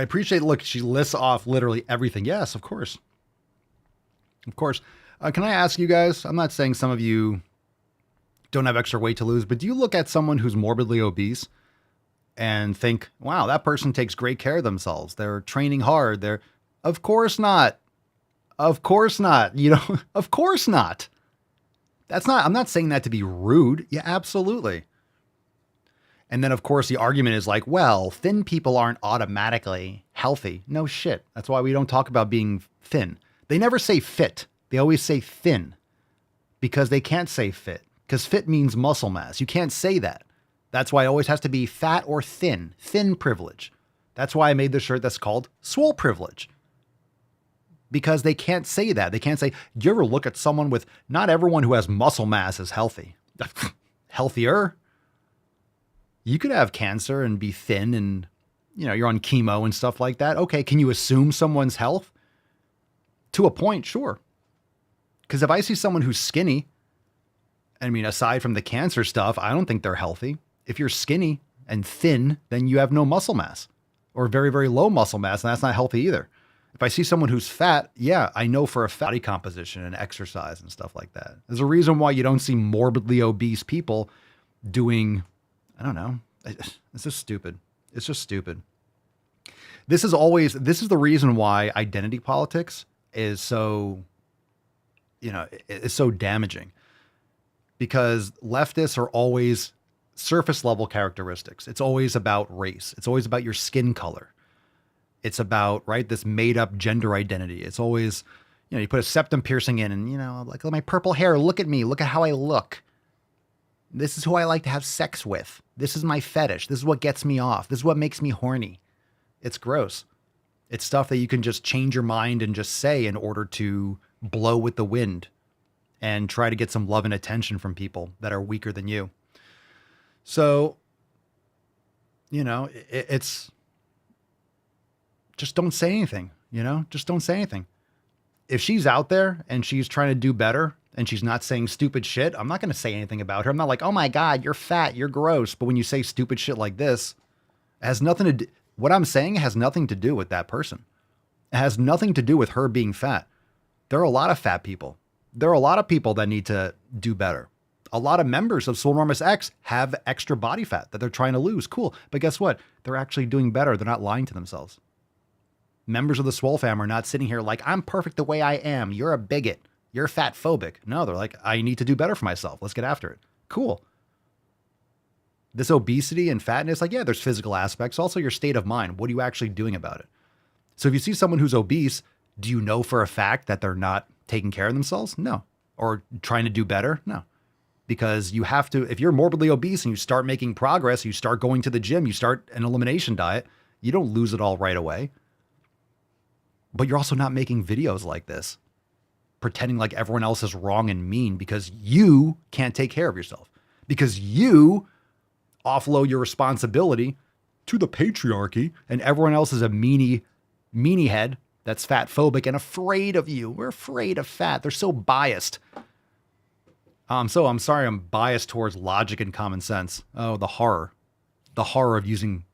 appreciate, look, she lists off literally everything. Yes, of course. Of course. Can I ask you guys, I'm not saying some of you don't have extra weight to lose, but do you look at someone who's morbidly obese and think, wow, that person takes great care of themselves. They're training hard. Of course not. Of course not. You know, of course not. I'm not saying that to be rude. Yeah, absolutely. And then, of course, the argument is like, well, thin people aren't automatically healthy. No shit. That's why we don't talk about being thin. They never say fit. They always say thin because they can't say fit because fit means muscle mass. You can't say that. That's why it always has to be fat or thin, thin privilege. That's why I made the shirt that's called Swole privilege. Because they can't say that. They can't say, do you ever look at someone with, not everyone who has muscle mass is healthy. Healthier. You could have cancer and be thin and, you're on chemo and stuff like that. Okay, can you assume someone's health? To a point, sure. Because if I see someone who's skinny, aside from the cancer stuff, I don't think they're healthy. If you're skinny and thin, then you have no muscle mass or very, very low muscle mass, and that's not healthy either. If I see someone who's fat, yeah, I know for a body composition and exercise and stuff like that. There's a reason why you don't see morbidly obese people doing, I don't know. It's just stupid. It's just stupid. This is the reason why identity politics is so, it's so damaging. Because leftists are always surface level characteristics. It's always about race. It's always about your skin color. It's about, right, this made up gender identity. It's always, you put a septum piercing in and, like my purple hair, look at me, look at how I look. This is who I like to have sex with. This is my fetish. This is what gets me off. This is what makes me horny. It's gross. It's stuff that you can just change your mind and just say in order to blow with the wind and try to get some love and attention from people that are weaker than you. So, it's just don't say anything, just don't say anything. If she's out there and she's trying to do better and she's not saying stupid shit, I'm not going to say anything about her. I'm not like, oh my God, you're fat, you're gross. But when you say stupid shit like this, it has nothing to do, what I'm saying has nothing to do with that person. It has nothing to do with her being fat. There are a lot of fat people. There are a lot of people that need to do better. A lot of members of Swole Enormous X have extra body fat that they're trying to lose. Cool. But guess what? They're actually doing better. They're not lying to themselves. Members of the Swole fam are not sitting here like, I'm perfect the way I am. You're a bigot. You're fat phobic. No, they're like, I need to do better for myself. Let's get after it. Cool. This obesity and fatness, like, yeah, there's physical aspects. Also your state of mind. What are you actually doing about it? So if you see someone who's obese, do you know for a fact that they're not taking care of themselves? No. Or trying to do better? No. Because you have to, if you're morbidly obese and you start making progress, you start going to the gym, you start an elimination diet, you don't lose it all right away. But you're also not making videos like this, pretending like everyone else is wrong and mean because you can't take care of yourself. Because you offload your responsibility to the patriarchy and everyone else is a meanie head that's fat phobic and afraid of you. We're afraid of fat. They're so biased. I'm sorry I'm biased towards logic and common sense. Oh, the horror of using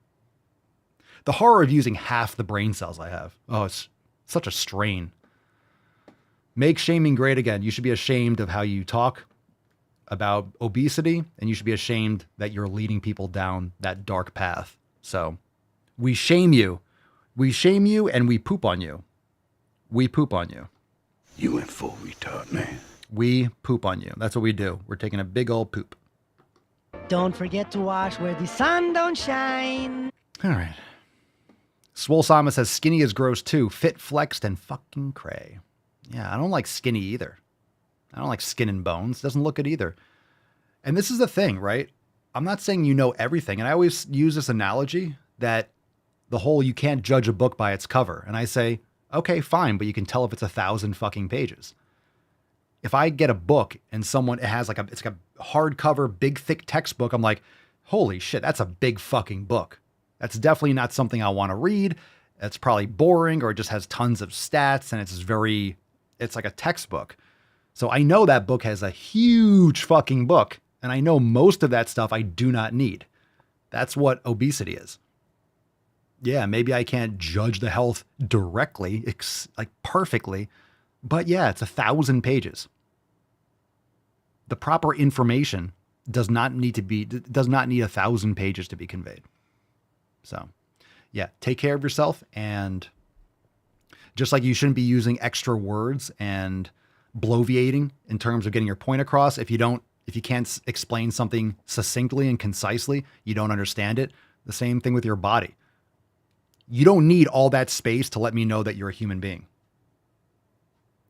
half the brain cells I have. Oh, it's such a strain. Make shaming great again. You should be ashamed of how you talk about obesity, and you should be ashamed that you're leading people down that dark path. So we shame you. We shame you and we poop on you. We poop on you. You went full retard, man. We poop on you. That's what we do. We're taking a big old poop. Don't forget to wash where the sun don't shine. All right. Swole Sama says skinny is gross too. Fit, flexed, and fucking cray. Yeah, I don't like skinny either. I don't like skin and bones. Doesn't look good either. And this is the thing, right? I'm not saying you know everything. And I always use this analogy that the whole you can't judge a book by its cover. And I say, okay, fine, but you can tell if it's 1,000 fucking pages. If I get a book and it has it's like a hardcover, big, thick textbook, I'm like, holy shit, that's a big fucking book. That's definitely not something I want to read. It's probably boring or it just has tons of stats and it's like a textbook. So I know that book has a huge fucking book and I know most of that stuff I do not need. That's what obesity is. Yeah, maybe I can't judge the health directly, like perfectly, but yeah, it's 1,000 pages. The proper information does not need 1,000 pages to be conveyed. So yeah, take care of yourself. And just like you shouldn't be using extra words and bloviating in terms of getting your point across, if you don't If you can't explain something succinctly and concisely, you don't understand it. The same thing with your body. You don't need all that space to let me know that you're a human being.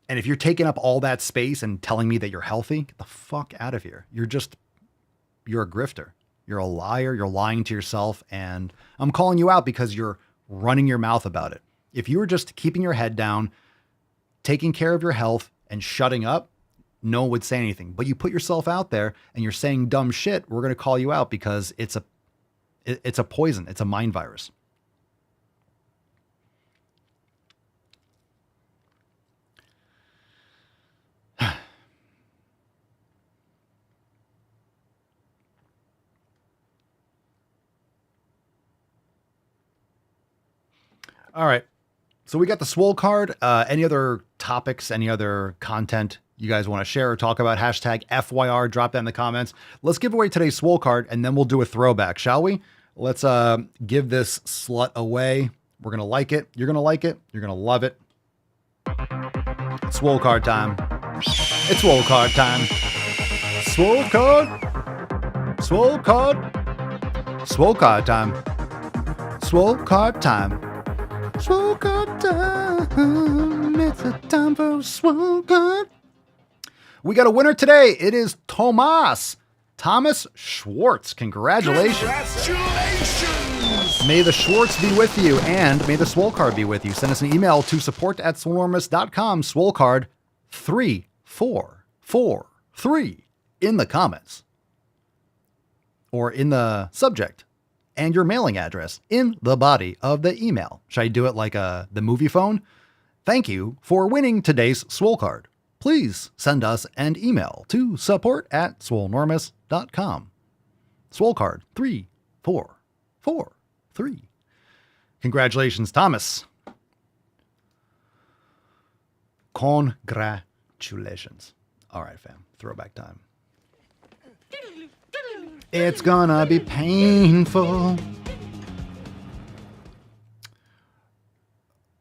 And if you're taking up all that space and telling me that you're healthy, get the fuck out of here. You're a grifter. You're a liar. You're lying to yourself. And I'm calling you out because you're running your mouth about it. If you were just keeping your head down, taking care of your health and shutting up, no one would say anything. But you put yourself out there and you're saying dumb shit, we're going to call you out because it's a poison. It's a mind virus. All right. So we got the Swole card. Any other topics, any other content you guys want to share or talk about? Hashtag FYR, drop that in the comments. Let's give away today's Swole card and then we'll do a throwback, shall we? Let's give this slut away. We're going to like it. You're going to like it. You're going to love it. It's Swole card time. It's Swole card time. Swole card. Swole card. Swole card time. Swole card time. Swole card time. It's a time for Swole card. We got a winner today. It is Thomas Schwartz. Congratulations. May the Schwartz be with you and may the Swole card be with you. Send us an email to support@swolenormous.com. Swole card 3443 in the comments or in the subject. And your mailing address in the body of the email. Should I do it like the movie phone? Thank you for winning today's Swole card. Please send us an email to support@swolenormous.com. Swole card 3443. Congratulations, Thomas. Congratulations. All right, fam. Throwback time. It's gonna be painful.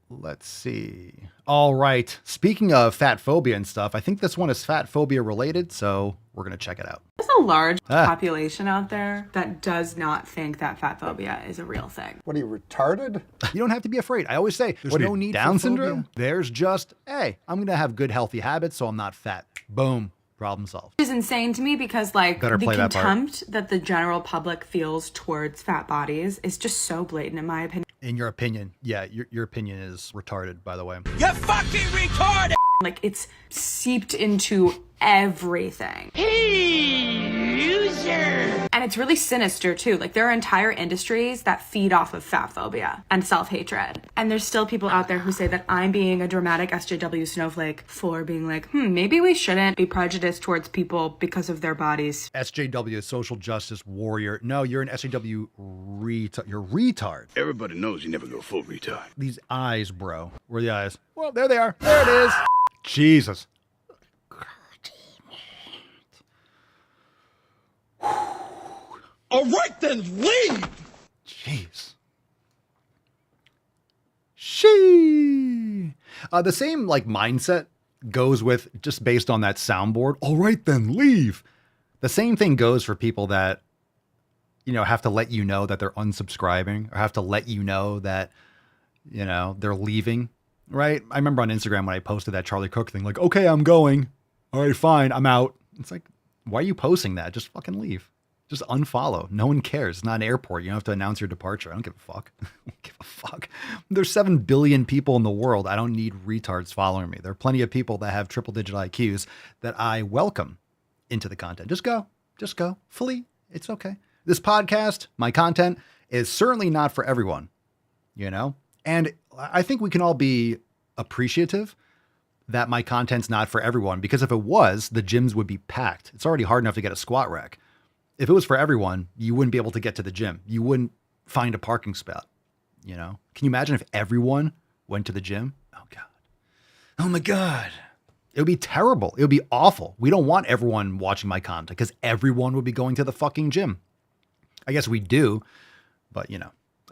Let's see. All right. Speaking of fat phobia and stuff, I think this one is fat phobia related, so we're going to check it out. There's a large population out there that does not think that fat phobia is a real thing. What are you, retarded? You don't have to be afraid. I always say there's no need Down for syndrome. There's just, hey, I'm going to have good healthy habits so I'm not fat. Boom. Problem solved. Which is insane to me because the contempt that the general public feels towards fat bodies is just so blatant in my opinion. In your opinion, yeah, your opinion is retarded, by the way. You're fucking retarded! Like, it's seeped into everything. Loser! And it's really sinister, too. Like, there are entire industries that feed off of fat phobia and self-hatred. And there's still people out there who say that I'm being a dramatic SJW snowflake for being like, maybe we shouldn't be prejudiced towards people because of their bodies. SJW, social justice warrior. No, you're an SJW retard. You're retard. Everybody knows you never go full retard. These eyes, bro. Where are the eyes? Well, there they are. There it is. Jesus. All right, then, leave! Jeez. She. The same, mindset goes with just based on that soundboard. All right, then, leave. The same thing goes for people that, have to let you know that they're unsubscribing or have to let you know that, they're leaving. Right? I remember on Instagram when I posted that Charlie Cook thing, like, okay, I'm going. All right, fine, I'm out. It's like, why are you posting that? Just fucking leave. Just unfollow. No one cares. It's not an airport. You don't have to announce your departure. I don't give a fuck. I don't give a fuck. There's 7 billion people in the world. I don't need retards following me. There are plenty of people that have triple-digit IQs that I welcome into the content. Just go. Just go. Flee. It's okay. This podcast, my content, is certainly not for everyone, And I think we can all be appreciative that my content's not for everyone, because if it was, the gyms would be packed. It's already hard enough to get a squat rack. If it was for everyone, you wouldn't be able to get to the gym. You wouldn't find a parking spot, Can you imagine if everyone went to the gym? Oh, God. Oh, my God. It would be terrible. It would be awful. We don't want everyone watching my content because everyone would be going to the fucking gym. I guess we do, but,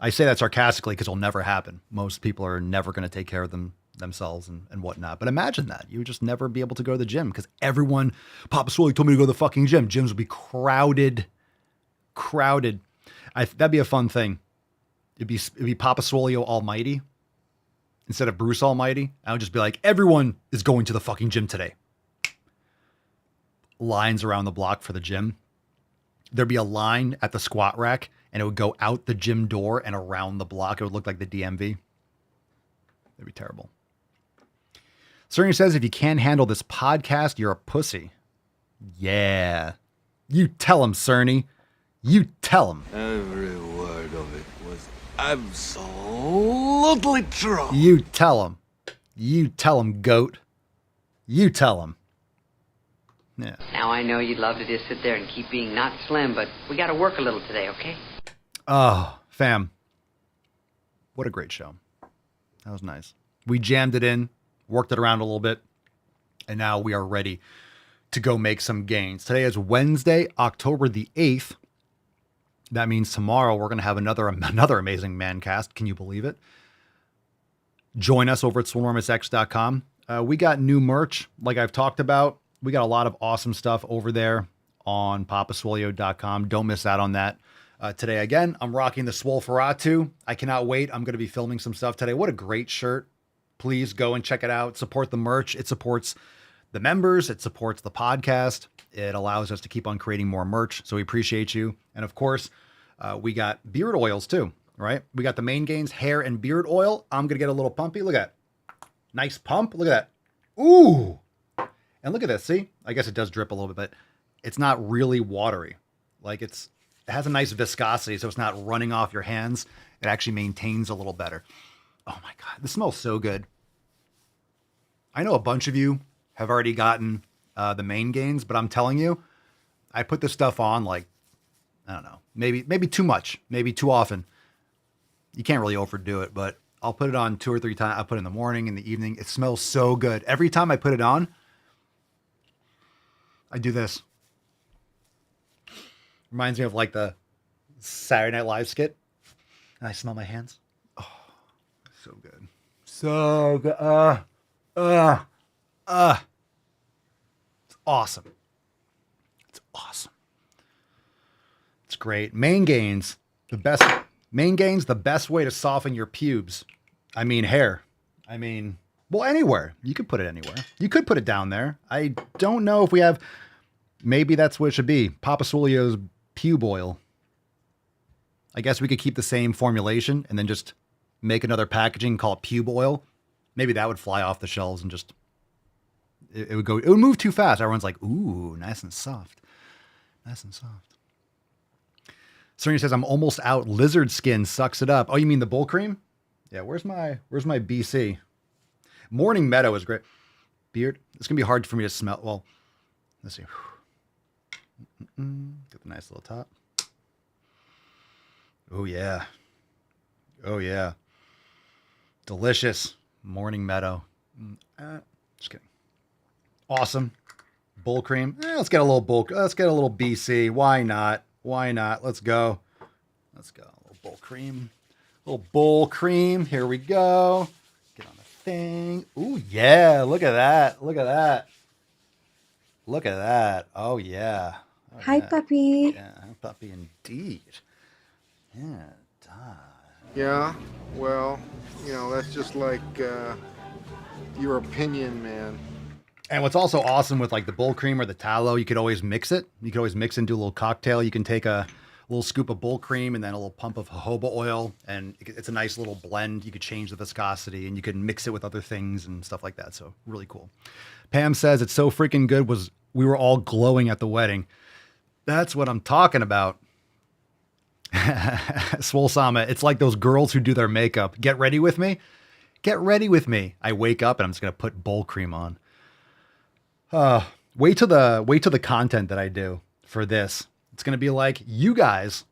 I say that sarcastically because it'll never happen. Most people are never going to take care of themselves and whatnot. But imagine that. You would just never be able to go to the gym because everyone, Papa Swole told me to go to the fucking gym. Gyms would be crowded. That'd be a fun thing. It'd be Papa Swole Almighty instead of Bruce Almighty. I would just be like, everyone is going to the fucking gym today. Lines around the block for the gym. There'd be a line at the squat rack and it would go out the gym door and around the block. It would look like the DMV. That'd be terrible. Cerny says, if you can't handle this podcast, you're a pussy. Yeah. You tell him, Cerny. You tell him. Every word of it was absolutely true. You tell him. You tell him, goat. You tell him. Yeah. Now I know you'd love to just sit there and keep being not slim, but we gotta work a little today, okay? Oh, fam. What a great show. That was nice. We jammed it in, worked it around a little bit, and now we are ready to go make some gains. Today is Wednesday, October the 8th. That means tomorrow we're going to have another amazing man cast. Can you believe it? Join us over at swolenormousx.com. We got new merch, like I've talked about. We got a lot of awesome stuff over there on papaswolio.com. Don't miss out on that. Today, again, I'm rocking the Swole Ferratu. I cannot wait. I'm going to be filming some stuff today. What a great shirt. Please go and check it out. Support the merch. It supports the members. It supports the podcast. It allows us to keep on creating more merch. So we appreciate you. And of course, we got beard oils too, right? We got the Main Gains hair and beard oil. I'm going to get a little pumpy. Look at that. Nice pump. Look at that. Ooh. And look at this. See, I guess it does drip a little bit, but it's not really watery. Like it has a nice viscosity, so it's not running off your hands. It actually maintains a little better. Oh my God, this smells so good. I know a bunch of you have already gotten the Main Gains, but I'm telling you, I put this stuff on like, I don't know, maybe too much, maybe too often. You can't really overdo it, but I'll put it on 2 or 3 times. I'll put it in the morning, in the evening. It smells so good. Every time I put it on, I do this. Reminds me of like the Saturday Night Live skit. And I smell my hands. Oh, so good. So good. It's awesome. It's awesome. It's great. Main Gains, the best. Main Gains, the best way to soften your pubes. I mean, hair. I mean, well, anywhere. You could put it anywhere. You could put it down there. I don't know if we have. Maybe that's what it should be. Papa Swole's pube oil. I guess we could keep the same formulation and then just make another packaging, call it pube oil. Maybe that would fly off the shelves and just, it would move too fast. Everyone's like, ooh, nice and soft. Nice and soft. Cerny says, I'm almost out. Lizard skin sucks it up. Oh, you mean the bull cream? Yeah, where's my BC? Morning Meadow is great. Beard. It's going to be hard for me to smell. Well, let's see. Get the nice little top. Oh, yeah. Oh, yeah. Delicious. Morning Meadow. Just kidding. Awesome. Bull cream. Let's get a little BC. Why not? Why not? Let's go. Let's go. A little bull cream. A little bull cream. Here we go. Get on the thing. Ooh, yeah. Look at that. Look at that. Look at that. Oh, yeah. Oh, Hi, yeah. puppy. Yeah, puppy indeed. Yeah, Yeah, well, that's just like your opinion, man. And what's also awesome with like the bull cream or the tallow, you could always mix it. You could always mix and do a little cocktail. You can take a little scoop of bull cream and then a little pump of jojoba oil, and it's a nice little blend. You could change the viscosity and you could mix it with other things and stuff like that. So really cool. Pam says it's so freaking good. We were all glowing at the wedding. That's what I'm talking about. Swole Sama, it's like those girls who do their makeup. Get ready with me. Get ready with me. I wake up and I'm just gonna put bull cream on. Wait till the content that I do for this. It's gonna be like, you guys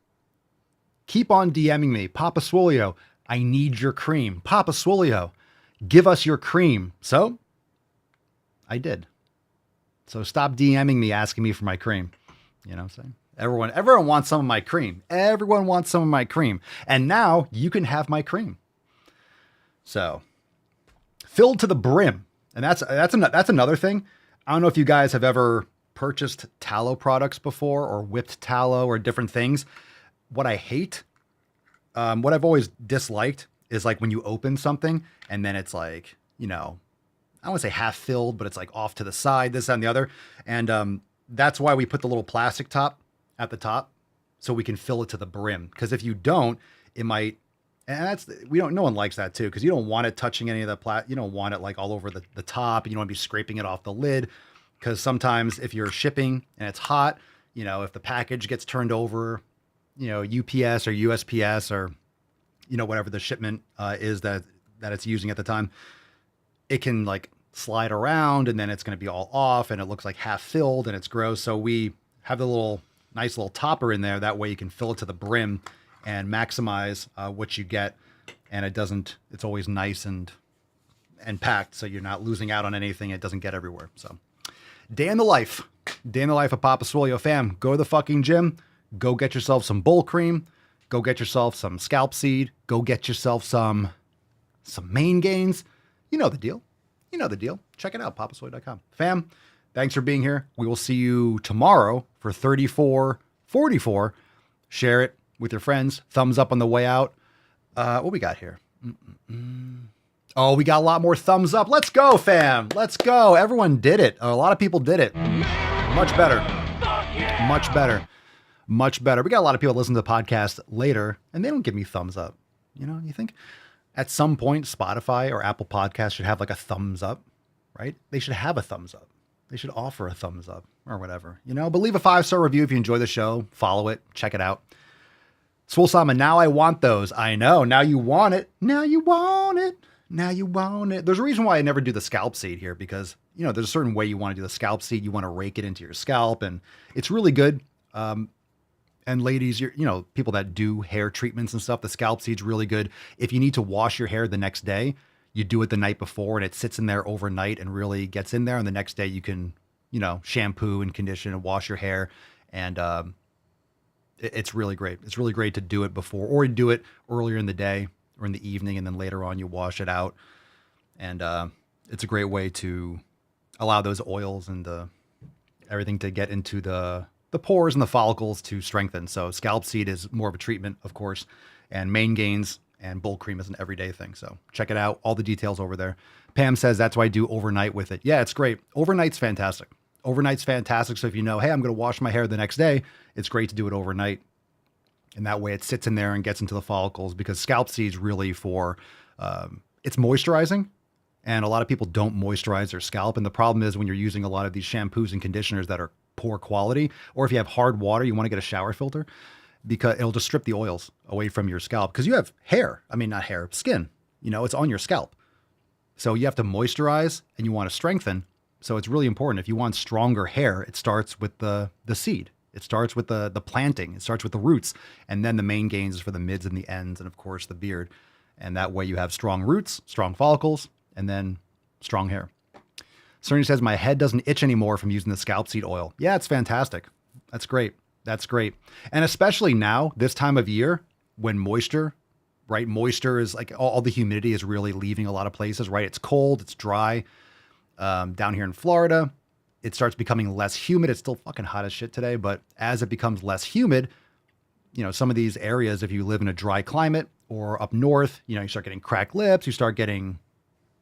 keep on DMing me, Papa Swolio, I need your cream. Papa Swolio, give us your cream. So I did. So stop DMing me asking me for my cream. You know what I'm saying? Everyone wants some of my cream. Everyone wants some of my cream. And now you can have my cream. So filled to the brim. And that's another thing. I don't know if you guys have ever purchased tallow products before or whipped tallow or different things. What I hate, what I've always disliked is like when you open something and then it's like, I don't want to say half filled, but it's like off to the side, this and the other. And that's why we put the little plastic top at the top so we can fill it to the brim. Because if you don't, it might, and no one likes that too, because you don't want it touching any of the you don't want it like all over the top. You don't want to be scraping it off the lid. Because sometimes if you're shipping and it's hot, if the package gets turned over, UPS or USPS or, whatever the shipment is that it's using at the time, it can like slide around and then it's going to be all off and it looks like half filled and it's gross. So we have the nice little topper in there. That way you can fill it to the brim and maximize what you get. And it's always nice and packed. So you're not losing out on anything. It doesn't get everywhere. So day in the life of Papa Swole. Fam, go to the fucking gym, go get yourself some bull cream, go get yourself some scalp seed, go get yourself some main gains. You know the deal. Check it out, papaswole.com. Fam, thanks for being here. We will see you tomorrow for 3444. Share it with your friends. Thumbs up on the way out. What we got here? Oh, we got a lot more thumbs up. Let's go, fam. Let's go. Everyone did it. A lot of people did it. Much better. We got a lot of people listen to the podcast later, and they don't give me thumbs up. You think at some point Spotify or Apple Podcasts should have like a thumbs up, right? They should have a thumbs up. They should offer a thumbs up or whatever, but leave a 5-star review if you enjoy the show. Follow it. Check it out. Swole Sama, now I want those. I know. Now you want it. There's a reason why I never do the scalp seed here because, there's a certain way you want to do the scalp seed. You want to rake it into your scalp and it's really good. And ladies, people that do hair treatments and stuff, the scalp seed's really good. If you need to wash your hair the next day, you do it the night before and it sits in there overnight and really gets in there. And the next day you can, shampoo and condition and wash your hair. And, it's really great. It's really great to do it before or do it earlier in the day or in the evening. And then later on you wash it out. And, it's a great way to allow those oils and everything to get into the pores and the follicles to strengthen. So scalp seed is more of a treatment, of course, and main gains and bull cream is an everyday thing. So check it out. All the details over there. Pam says that's why I do overnight with it. Yeah, it's great. Overnight's fantastic. So if hey, I'm going to wash my hair the next day, it's great to do it overnight. And that way it sits in there and gets into the follicles because scalp seed's really for, it's moisturizing. And a lot of people don't moisturize their scalp. And the problem is when you're using a lot of these shampoos and conditioners that are poor quality, or if you have hard water, you want to get a shower filter because it'll just strip the oils away from your scalp because you have skin, it's on your scalp. So you have to moisturize and you want to strengthen. So it's really important. If you want stronger hair, it starts with the seed. It starts with the planting. It starts with the roots. And then the main gains is for the mids and the ends and of course the beard. And that way you have strong roots, strong follicles, and then strong hair. Cerny says, my head doesn't itch anymore from using the scalp seed oil. Yeah, it's fantastic. That's great. And especially now, this time of year, when moisture is like all the humidity is really leaving a lot of places, right? It's cold, it's dry. Down here in Florida, it starts becoming less humid. It's still fucking hot as shit today, but as it becomes less humid, some of these areas, if you live in a dry climate or up north, you start getting cracked lips, you start getting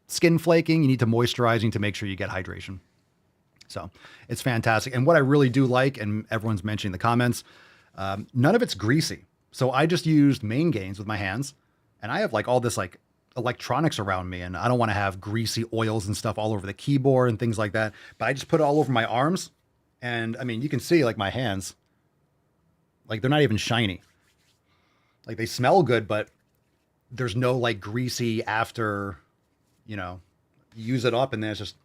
skin flaking, you need to moisturizing to make sure you get hydration. So it's fantastic. And what I really do like, and everyone's mentioning in the comments, none of it's greasy. So I just used main gains with my hands and I have like all this like electronics around me and I don't want to have greasy oils and stuff all over the keyboard and things like that. But I just put it all over my arms. And I mean, you can see like my hands, like they're not even shiny. Like they smell good, but there's no like greasy after, you use it up and then it's just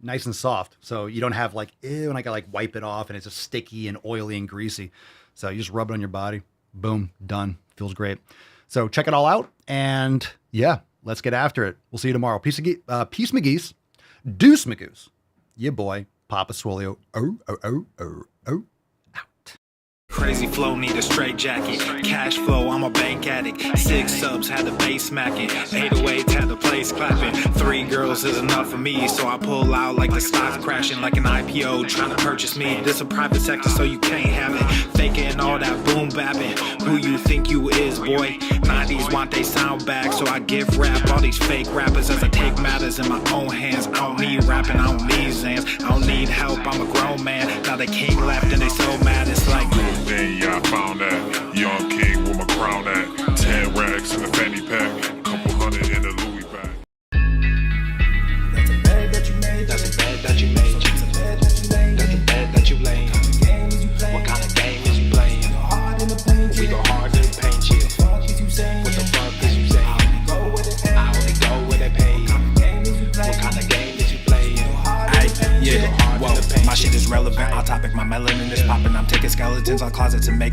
nice and soft. So you don't have like, ew, and I gotta like wipe it off and it's just sticky and oily and greasy. So you just rub it on your body. Boom, done. Feels great. So check it all out. And yeah, let's get after it. We'll see you tomorrow. Peace McGeese. Deuce McGoose. Yeah, boy. Papa Swole. Oh. crazy flow, need a straight jacket. Cash flow, I'm a bank addict. 6 subs, had the bass smacking. 808s, had the place clapping. 3 girls is enough for me, so I pull out like the stock crashing, like an IPO trying to purchase me. This a private sector, so you can't have it. Faking all that boom bapping. Who you think you is, boy? 90s want they sound back, so I give rap all these fake rappers as I take matters in my own hands. I don't need rapping, I don't need Zans, I don't need help, I'm a grown man. Now they king left and they so mad, it's like then yeah, I found that young king with my crown at 10 racks in the fanny pack, couple hundred in the Louis bag. that's a bed that you made, that's a bed that you made, that's a bed that you laid. What kind of game is you playing? We go hard in the paint, yeah. What the fuck is you saying? I only go where they pay. What kind of game is you playing? Yeah, whoa, my shit is relevant, on topic, my melanin is popping. I'm taking skeletons on closets and making